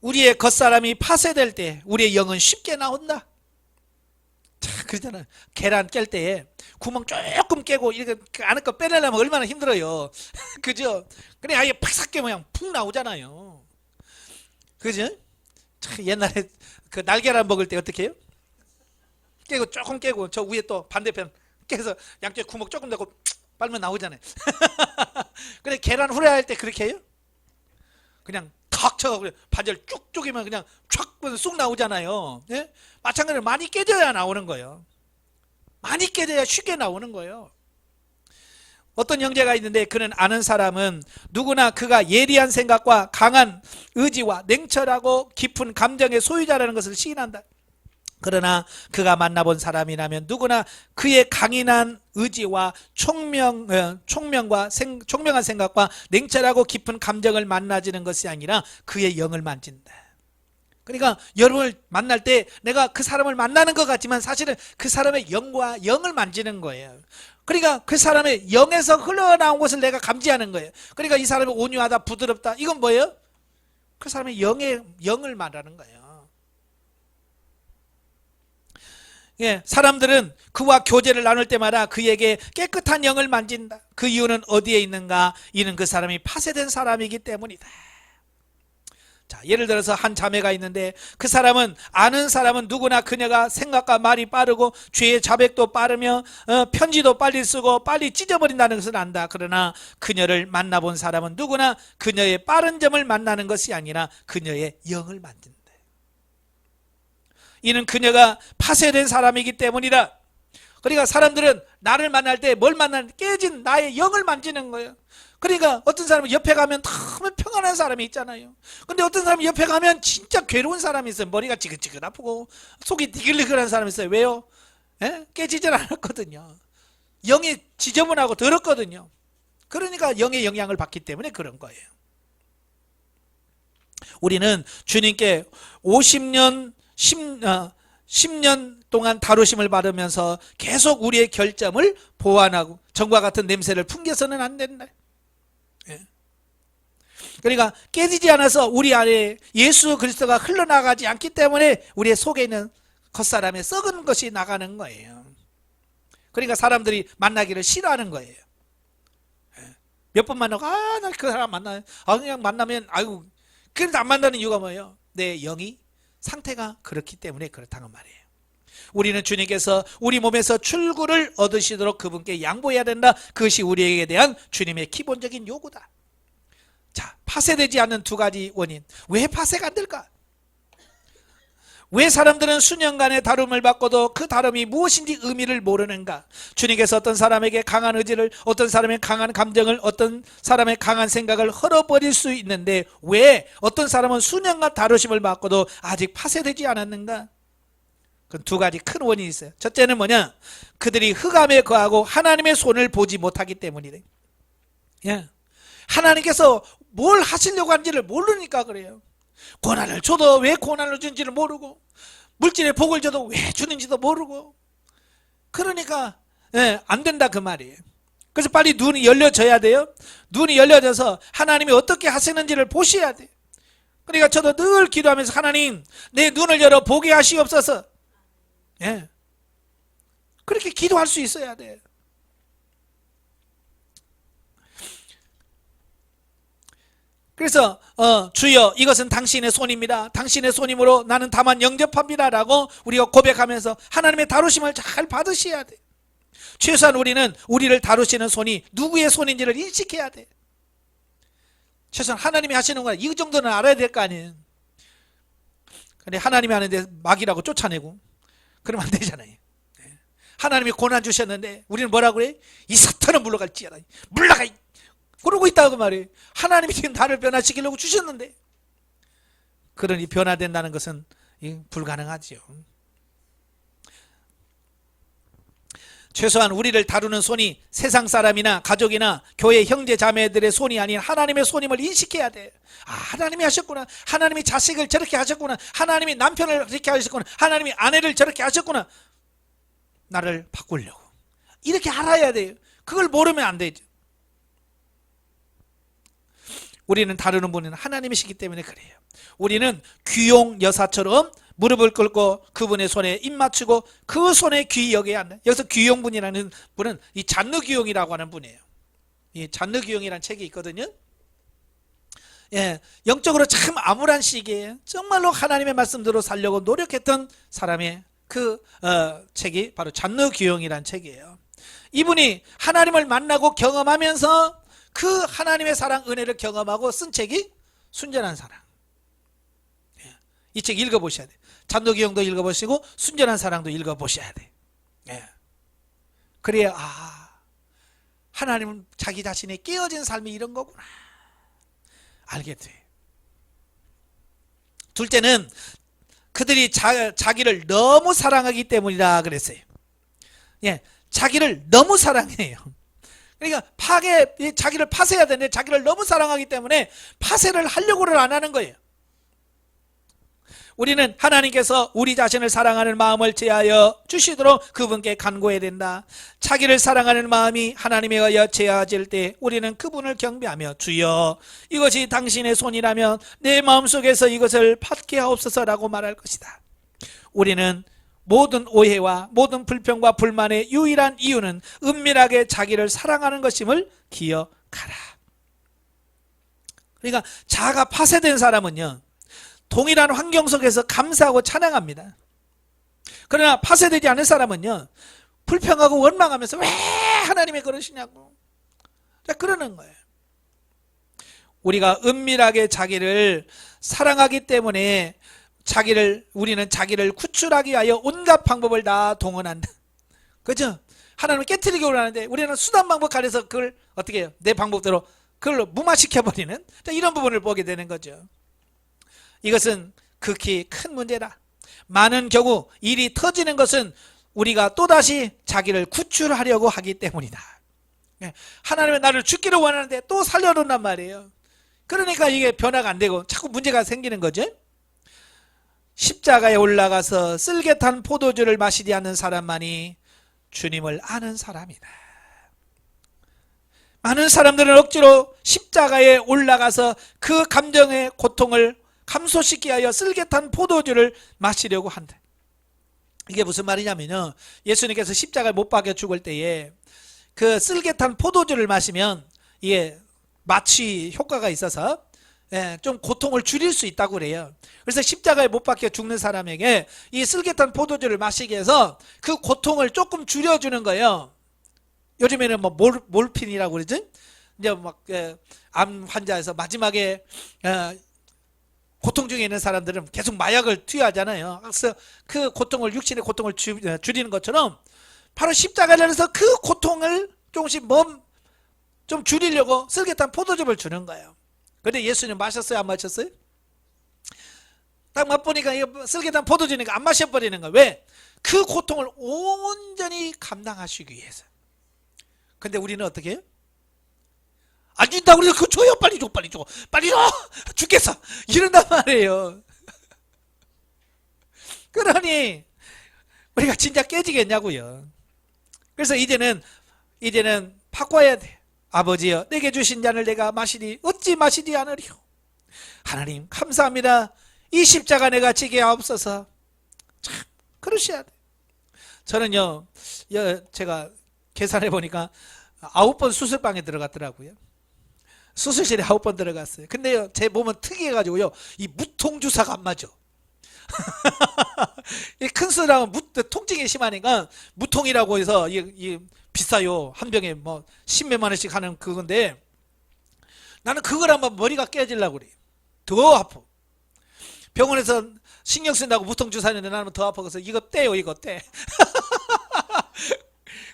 우리의 겉사람이 파쇄될 때 우리의 영은 쉽게 나온다. 자, 그러잖아요. 계란 깰 때에 구멍 조금 깨고 이렇게 그 안에 거 빼내려면 얼마나 힘들어요. 그죠? 그래 아예 팍삭 깨면 그냥 푹 나오잖아요. 그죠? 자, 옛날에 그 날계란 먹을 때 어떻게 해요? 깨고 조금 깨고 저 위에 또 반대편 깨서 양쪽에 구멍 조금 내고 빨면 나오잖아요. 근데 계란 후라이할 때 그렇게 해요? 그냥 탁 쳐가지고 반절 쭉 쪼개면 그냥 촥 나오잖아요. 예? 마찬가지로 많이 깨져야 나오는 거예요. 많이 깨져야 쉽게 나오는 거예요. 어떤 형제가 있는데 그는 아는 사람은 누구나 그가 예리한 생각과 강한 의지와 냉철하고 깊은 감정의 소유자라는 것을 시인한다. 그러나 그가 만나본 사람이라면 누구나 그의 강인한 의지와 총명한 생각과 냉철하고 깊은 감정을 만나지는 것이 아니라 그의 영을 만진다. 그러니까 여러분을 만날 때 내가 그 사람을 만나는 것 같지만 사실은 그 사람의 영과 영을 만지는 거예요. 그러니까 그 사람의 영에서 흘러나온 것을 내가 감지하는 거예요. 그러니까 이 사람이 온유하다, 부드럽다, 이건 뭐예요? 그 사람의 영을 말하는 거예요. 예, 사람들은 그와 교제를 나눌 때마다 그에게 깨끗한 영을 만진다. 그 이유는 어디에 있는가? 이는 그 사람이 파쇄된 사람이기 때문이다. 자, 예를 들어서 한 자매가 있는데 그 사람은, 아는 사람은 누구나 그녀가 생각과 말이 빠르고 죄의 자백도 빠르며 편지도 빨리 쓰고 빨리 찢어버린다는 것을 안다. 그러나 그녀를 만나본 사람은 누구나 그녀의 빠른 점을 만나는 것이 아니라 그녀의 영을 만든다. 이는 그녀가 파쇄된 사람이기 때문이다. 그러니까 사람들은 나를 만날 때 뭘 만나는, 깨진 나의 영을 만지는 거예요. 그러니까 어떤 사람은 옆에 가면 너무 평안한 사람이 있잖아요. 근데 어떤 사람은 옆에 가면 진짜 괴로운 사람이 있어요. 머리가 지긋지긋 아프고 속이 니글니글한 사람이 있어요. 왜요? 예? 깨지질 않았거든요. 영이 지저분하고 더럽거든요. 그러니까 영의 영향을 받기 때문에 그런 거예요. 우리는 주님께 50년 10년 동안 다루심을 받으면서 계속 우리의 결점을 보완하고 정과 같은 냄새를 풍겨서는 안 된다. 예. 그러니까 깨지지 않아서 우리 안에 예수 그리스도가 흘러나가지 않기 때문에 우리의 속에 있는 겉사람의 썩은 것이 나가는 거예요. 그러니까 사람들이 만나기를 싫어하는 거예요. 예. 몇 번 만나고 나 그 사람 만나요. 그냥 만나면 아이고, 그래도 안 만나는 이유가 뭐예요? 내 영이 상태가 그렇기 때문에 그렇다는 말이에요. 우리는 주님께서 우리 몸에서 출구를 얻으시도록 그분께 양보해야 된다. 그것이 우리에게 대한 주님의 기본적인 요구다. 자, 파쇄되지 않는 두 가지 원인. 왜 파쇄가 안 될까? 왜 사람들은 수년간의 다름을 받고도 그 다름이 무엇인지 의미를 모르는가? 주님께서 어떤 사람에게 강한 의지를, 어떤 사람의 강한 감정을, 어떤 사람의 강한 생각을 헐어버릴 수 있는데 왜 어떤 사람은 수년간 다루심을 받고도 아직 파쇄되지 않았는가? 그 두 가지 큰 원인이 있어요. 첫째는 뭐냐? 그들이 흑암에 거하고 하나님의 손을 보지 못하기 때문이래. 예. 하나님께서 뭘 하시려고 하는지를 모르니까 그래요. 고난을 줘도 왜 고난을 주는지를 모르고, 물질의 복을 줘도 왜 주는지도 모르고, 그러니까 안 된다 그 말이에요. 그래서 빨리 눈이 열려져야 돼요. 눈이 열려져서 하나님이 어떻게 하시는지를 보셔야 돼요. 그러니까 저도 늘 기도하면서 하나님 내 눈을 열어 보게 하시옵소서. 예. 그렇게 기도할 수 있어야 돼요. 그래서 주여 이것은 당신의 손입니다. 당신의 손임으로 나는 다만 영접합니다 라고 우리가 고백하면서 하나님의 다루심을 잘 받으셔야 돼. 최소한 우리는 우리를 다루시는 손이 누구의 손인지를 인식해야 돼. 최소한 하나님이 하시는 거야. 이 정도는 알아야 될 거 아니에요. 근데 하나님이 하는데 막이라고 쫓아내고 그러면 안 되잖아요. 하나님이 고난 주셨는데 우리는 뭐라고 그래? 이 사탄은 물러갈지어다. 물러가! 그러고 있다고 말이에요. 하나님이 지금 나를 변화시키려고 주셨는데, 그러니 변화된다는 것은 불가능하죠. 최소한 우리를 다루는 손이 세상 사람이나 가족이나 교회 형제 자매들의 손이 아닌 하나님의 손임을 인식해야 돼. 아, 하나님이 하셨구나. 하나님이 자식을 저렇게 하셨구나. 하나님이 남편을 저렇게 하셨구나. 하나님이 아내를 저렇게 하셨구나. 나를 바꾸려고. 이렇게 알아야 돼요. 그걸 모르면 안 되죠. 우리는 다루는 분은 하나님이시기 때문에 그래요. 우리는 귀용 여사처럼 무릎을 꿇고 그분의 손에 입 맞추고 그 손에 귀 여겨야 한다. 여기서 귀용분이라는 분은 이 잔느귀용이라고 하는 분이에요. 이 잔느귀용이라는 책이 있거든요. 예, 영적으로 참 암울한 시기에 정말로 하나님의 말씀대로 살려고 노력했던 사람의 그 책이 바로 잔느귀용이라는 책이에요. 이분이 하나님을 만나고 경험하면서 그 하나님의 사랑 은혜를 경험하고 쓴 책이 순전한 사랑. 이 책 읽어보셔야 돼요. 잔노기용도 읽어보시고 순전한 사랑도 읽어보셔야 돼요. 그래야 하나님은 자기 자신의 깨어진 삶이 이런 거구나 알게 돼요. 둘째는 그들이 자기를 너무 사랑하기 때문이다 그랬어요. 예, 자기를 너무 사랑해요. 그러니까 자기를 파쇄해야 되는데 자기를 너무 사랑하기 때문에 파쇄를 하려고를 안 하는 거예요. 우리는 하나님께서 우리 자신을 사랑하는 마음을 제하여 주시도록 그분께 간구해야 된다. 자기를 사랑하는 마음이 하나님에 의하여 제하질 때 우리는 그분을 경배하며 주여 이것이 당신의 손이라면 내 마음속에서 이것을 받게 하옵소서라고 말할 것이다. 우리는 모든 오해와 모든 불평과 불만의 유일한 이유는 은밀하게 자기를 사랑하는 것임을 기억하라. 그러니까 자아가 파쇄된 사람은요, 동일한 환경 속에서 감사하고 찬양합니다. 그러나 파쇄되지 않은 사람은요, 불평하고 원망하면서 왜 하나님이 그러시냐고, 자, 그러는 거예요. 우리가 은밀하게 자기를 사랑하기 때문에 우리는 자기를 구출하기 위하여 온갖 방법을 다 동원한다. 그죠? 하나님을 깨트리기 원하는데 우리는 수단 방법 가려서 그걸 어떻게 해요? 내 방법대로 그걸 무마시켜버리는, 이런 부분을 보게 되는 거죠. 이것은 극히 큰 문제다. 많은 경우 일이 터지는 것은 우리가 또다시 자기를 구출하려고 하기 때문이다. 하나님은 나를 죽기를 원하는데 또 살려놓는단 말이에요. 그러니까 이게 변화가 안 되고 자꾸 문제가 생기는 거죠. 십자가에 올라가서 쓸개 탄 포도주를 마시지 않는 사람만이 주님을 아는 사람이다. 많은 사람들은 억지로 십자가에 올라가서 그 감정의 고통을 감소시키기 위하여 쓸개 탄 포도주를 마시려고 한다. 이게 무슨 말이냐면요, 예수님께서 십자가에 못 박혀 죽을 때에 그 쓸개 탄 포도주를 마시면 이게 마취 효과가 있어서 좀 고통을 줄일 수 있다고 그래요. 그래서 십자가에 못 박혀 죽는 사람에게 이 쓸개탄 포도주를 마시게 해서 그 고통을 조금 줄여주는 거예요. 요즘에는 뭐 몰핀이라고 그러죠. 이제 막 암 환자에서 마지막에 고통 중에 있는 사람들은 계속 마약을 투여하잖아요. 그래서 그 고통을, 육신의 고통을 줄이는 것처럼 바로 십자가를 해서 그 고통을 조금씩 좀 줄이려고 쓸개탄 포도즙을 주는 거예요. 근데 예수님 마셨어요, 안 마셨어요? 딱 맛보니까 이거 쓸개탄 포도주니까 안 마셔버리는 거예요. 왜? 그 고통을 온전히 감당하시기 위해서. 근데 우리는 어떻게 해요? 안 준다고 그래서 그거 줘요, 빨리 줘, 빨리 줘, 빨리 줘, 죽겠어, 이런단 말이에요. 그러니 우리가 진짜 깨지겠냐고요. 그래서 이제는 바꿔야 돼. 아버지여, 내게 주신 잔을 내가 마시니 어찌 마시지 않으리요. 하나님 감사합니다. 이 십자가 내가 지게 하옵소서. 참 그러셔야 돼. 저는요, 제가 계산해 보니까 9번 수술방에 들어갔더라고요. 수술실에 9번 들어갔어요. 근데요, 제 몸은 특이해가지고요, 이 무통주사가 안 맞아. 큰 수술하면 통증이 심하니까 무통이라고 해서 비싸요. 한 병에 뭐 10몇만 원씩 하는 그건데, 나는 그걸 하면 머리가 깨지려고 그래. 더 아파. 병원에서 신경 쓴다고 무통주사 했는데 나는 더 아파서 이거 떼요, 이거 떼.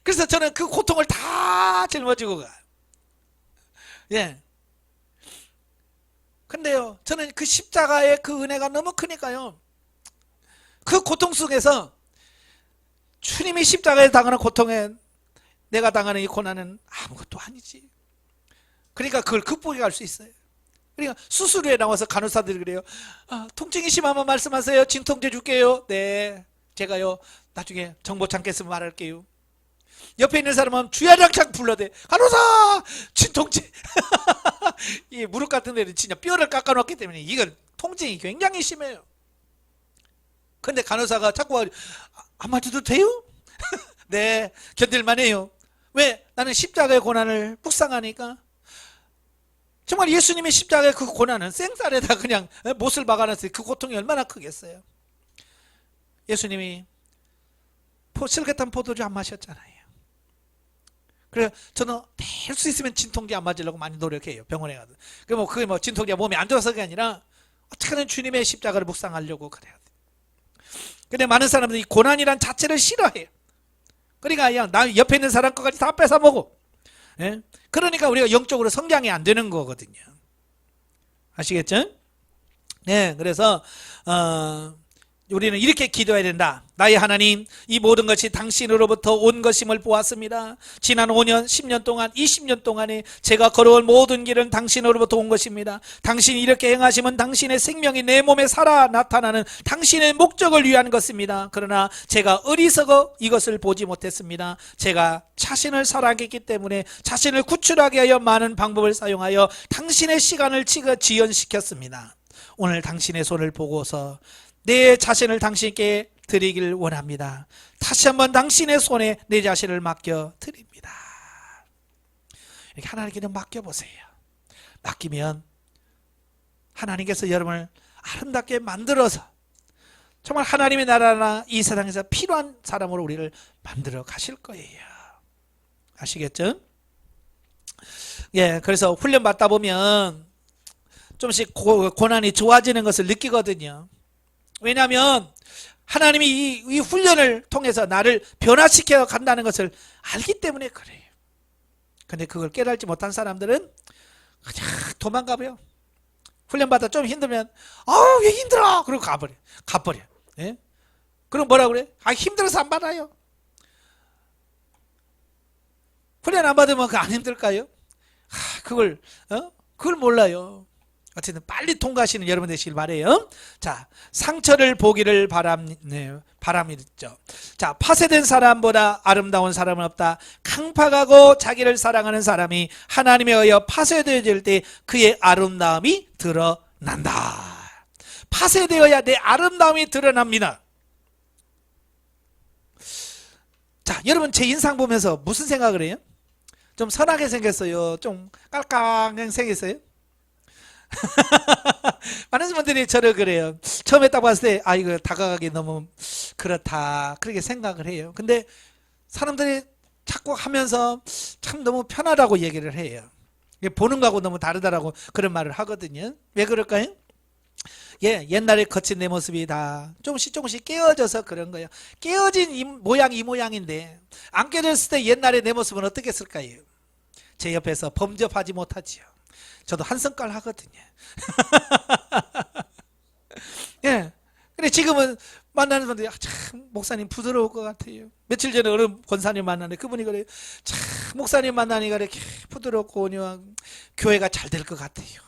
그래서 저는 그 고통을 다 짊어지고 가. 예. 근데요, 저는 그 십자가의 그 은혜가 너무 크니까요, 그 고통 속에서 주님이 십자가에 당하는 고통에 내가 당하는 이 고난은 아무것도 아니지. 그러니까 그걸 극복해 갈 수 있어요. 그러니까 수술후에 나와서 간호사들이 그래요. 통증이 심하면 말씀하세요. 진통제 줄게요. 네, 제가요 나중에 정보 잠겠으면 말할게요. 옆에 있는 사람은 주야장창 불러대. 간호사 진통제. 이 무릎 같은 데는 진짜 뼈를 깎아놓기 때문에 이건 통증이 굉장히 심해요. 근데 간호사가 자꾸 안 맞아도 돼요? 네, 견딜만 해요. 왜? 나는 십자가의 고난을 묵상하니까. 정말 예수님의 십자가의 그 고난은 생쌀에다 그냥 못을 박아놨어요. 그 고통이 얼마나 크겠어요. 예수님이 쓸개탄 포도주 안 마셨잖아요. 그래서 저는 될 수 있으면 진통제 안 맞으려고 많이 노력해요. 병원에 가도. 그게 뭐 진통제가 몸에 안 좋아서가 아니라 어떻게든 주님의 십자가를 묵상하려고 그래야 돼. 근데 많은 사람들이 고난이란 자체를 싫어해요. 그러니까 그냥 나 옆에 있는 사람 것까지 다 뺏어 먹어. 예? 그러니까 우리가 영적으로 성장이 안 되는 거거든요. 아시겠죠? 네, 그래서 우리는 이렇게 기도해야 된다. 나의 하나님, 이 모든 것이 당신으로부터 온 것임을 보았습니다. 지난 5년, 10년 동안, 20년 동안에 제가 걸어온 모든 길은 당신으로부터 온 것입니다. 당신이 이렇게 행하시면 당신의 생명이 내 몸에 살아 나타나는 당신의 목적을 위한 것입니다. 그러나 제가 어리석어 이것을 보지 못했습니다. 제가 자신을 사랑했기 때문에 자신을 구출하게 하여 많은 방법을 사용하여 당신의 시간을 지연시켰습니다. 오늘 당신의 손을 보고서 내 자신을 당신께 드리길 원합니다. 다시 한번 당신의 손에 내 자신을 맡겨 드립니다. 이렇게 하나님께 맡겨보세요. 맡기면 하나님께서 여러분을 아름답게 만들어서 정말 하나님의 나라나 이 세상에서 필요한 사람으로 우리를 만들어 가실 거예요. 아시겠죠? 예, 그래서 훈련 받다 보면 좀씩 고난이 좋아지는 것을 느끼거든요. 왜냐하면 하나님이 이 훈련을 통해서 나를 변화시켜 간다는 것을 알기 때문에 그래요. 근데 그걸 깨달지 못한 사람들은 그냥 도망가버려. 훈련받다 좀 힘들면 왜 힘들어 그러고 가버려. 예? 그럼 뭐라 그래? 힘들어서 안 받아요. 훈련 안 받으면 안 힘들까요? 그걸 몰라요. 어쨌든 빨리 통과하시는 여러분 되시길 바래요. 자, 상처를 보기를 바람이죠. 자, 파쇄된 사람보다 아름다운 사람은 없다. 강팍하고 자기를 사랑하는 사람이 하나님에 의해 파쇄되어질 때 그의 아름다움이 드러난다. 파쇄되어야 내 아름다움이 드러납니다. 자, 여러분 제 인상 보면서 무슨 생각을 해요? 좀 선하게 생겼어요? 좀 깔끔하게 생겼어요? 많은 분들이 저를 그래요. 처음에 딱 봤을 때 이거 다가가기 너무 그렇다 그렇게 생각을 해요. 근데 사람들이 자꾸 하면서 참 너무 편하다고 얘기를 해요. 보는 거하고 너무 다르다라고 그런 말을 하거든요. 왜 그럴까요? 예, 옛날에 거친 내 모습이 다 조금씩 깨어져서 그런 거예요. 깨어진 이 모양인데 안 깨졌을 때 옛날에 내 모습은 어떻겠을까요? 제 옆에서 범접하지 못하지요. 저도 한성깔 하거든요. 예. 근데 지금은 만나는 분들이 참 목사님 부드러울 것 같아요. 며칠 전에 어느 권사님 만나는데 그분이 그래요. 참 목사님 만나니까 이렇게 부드럽고 온유한 교회가 잘 될 것 같아요.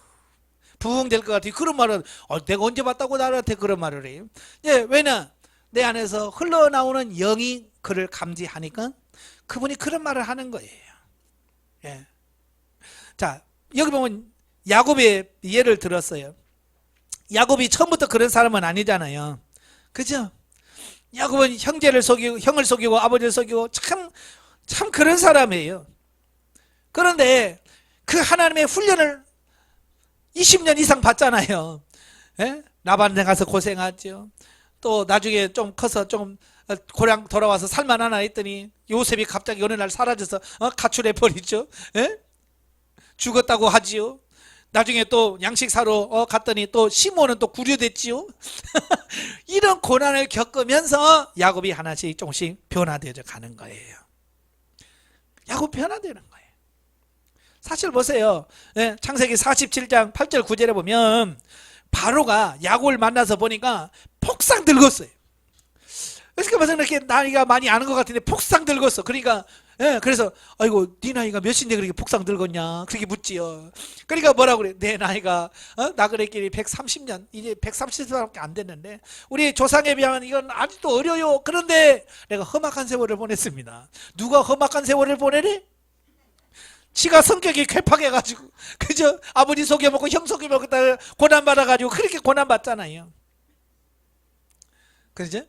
부흥될 것 같아요. 그런 말은 내가 언제 봤다고 나한테 그런 말을 해요. 예, 왜냐 내 안에서 흘러나오는 영이 그를 감지하니까 그분이 그런 말을 하는 거예요. 예. 자, 여기 보면 야곱의 예를 들었어요. 야곱이 처음부터 그런 사람은 아니잖아요. 그죠? 야곱은 형을 속이고 아버지를 속이고 참 그런 사람이에요. 그런데 그 하나님의 훈련을 20년 이상 받잖아요. 예? 라반에 가서 고생하죠. 또 나중에 좀 커서 좀 고향 돌아와서 살만하나 했더니 요셉이 갑자기 어느 날 사라져서 가출해 버리죠. 예? 죽었다고 하지요. 나중에 또 양식 사러 갔더니 또 시몬은 또 구류됐지요. 이런 고난을 겪으면서 야곱이 하나씩 조금씩 변화되어 가는 거예요. 야곱 변화되는 거예요. 사실 보세요. 예, 창세기 47장 8절 9절에 보면 바로가 야곱을 만나서 보니까 폭삭 늙었어요. 그러니까 무슨 이렇게 나이가 많이 아는 것 같은데 폭삭 늙었어. 그러니까 그래서 아이고 네 나이가 몇인데 그렇게 폭삭 늙었냐 그렇게 묻지요. 그러니까 뭐라고 그래? 내 나이가 나그네끼리 130년 이제 130살밖에 안 됐는데 우리 조상에 비하면 이건 아직도 어려요. 그런데 내가 험악한 세월을 보냈습니다. 누가 험악한 세월을 보내래? 지가 성격이 괴팍해가지고 그죠? 아버지 속여먹고 형 속여먹고 고난받아가지고 그렇게 고난받잖아요. 그죠?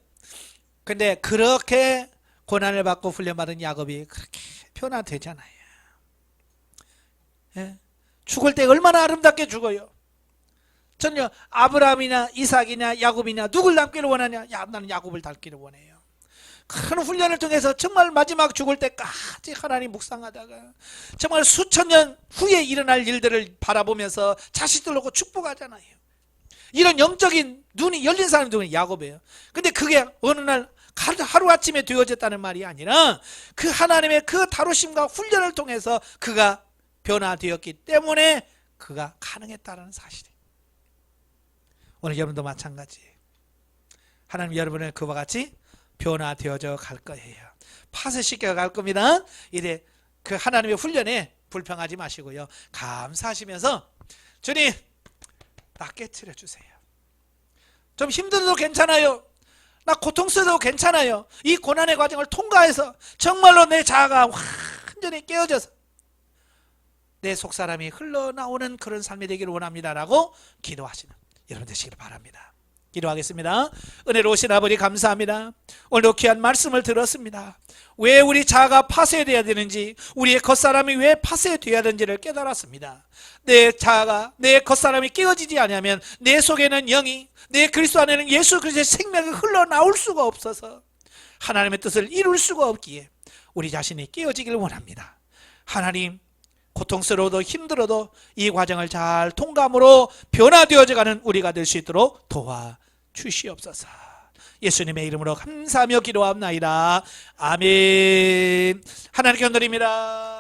근데 그렇게 고난을 받고 훈련받은 야곱이 그렇게 변화되잖아요. 예? 죽을 때 얼마나 아름답게 죽어요. 전요 아브라함이나 이삭이냐 야곱이냐 누굴 닮기를 원하냐? 나는 야곱을 닮기를 원해요. 큰 훈련을 통해서 정말 마지막 죽을 때까지 하나님 묵상하다가 정말 수천 년 후에 일어날 일들을 바라보면서 자식들 놓고 축복하잖아요. 이런 영적인 눈이 열린 사람이 누구냐? 야곱이에요. 근데 그게 어느 날 하루아침에 되어졌다는 말이 아니라 그 하나님의 그 다루심과 훈련을 통해서 그가 변화되었기 때문에 그가 가능했다는 사실이에요. 오늘 여러분도 마찬가지예요. 하나님 여러분을 그와 같이 변화되어져 갈 거예요. 파쇄시켜 갈 겁니다. 이래 그 하나님의 훈련에 불평하지 마시고요. 감사하시면서 주님 나 깨트려 주세요. 좀 힘들어도 괜찮아요. 나 고통스러워도 괜찮아요. 이 고난의 과정을 통과해서 정말로 내 자아가 완전히 깨어져서 내 속사람이 흘러나오는 그런 삶이 되기를 원합니다라고 기도하시는 여러분 되시기를 바랍니다. 기도하겠습니다. 은혜로우신 아버지 감사합니다. 오늘도 귀한 말씀을 들었습니다. 왜 우리 자아가 파쇄되어야 되는지, 우리의 겉사람이 왜 파쇄되어야 되는지를 깨달았습니다. 내 자아가, 내 겉사람이 깨어지지 않으면 내 속에는 영이, 내 그리스도 안에는 예수 그리스도의 생명이 흘러나올 수가 없어서 하나님의 뜻을 이룰 수가 없기에 우리 자신이 깨어지길 원합니다. 하나님, 고통스러워도 힘들어도 이 과정을 잘 통감으로 변화되어져 가는 우리가 될 수 있도록 도와주시옵소서. 예수님의 이름으로 감사하며 기도합나이다. 아멘. 하나님께 드립니다.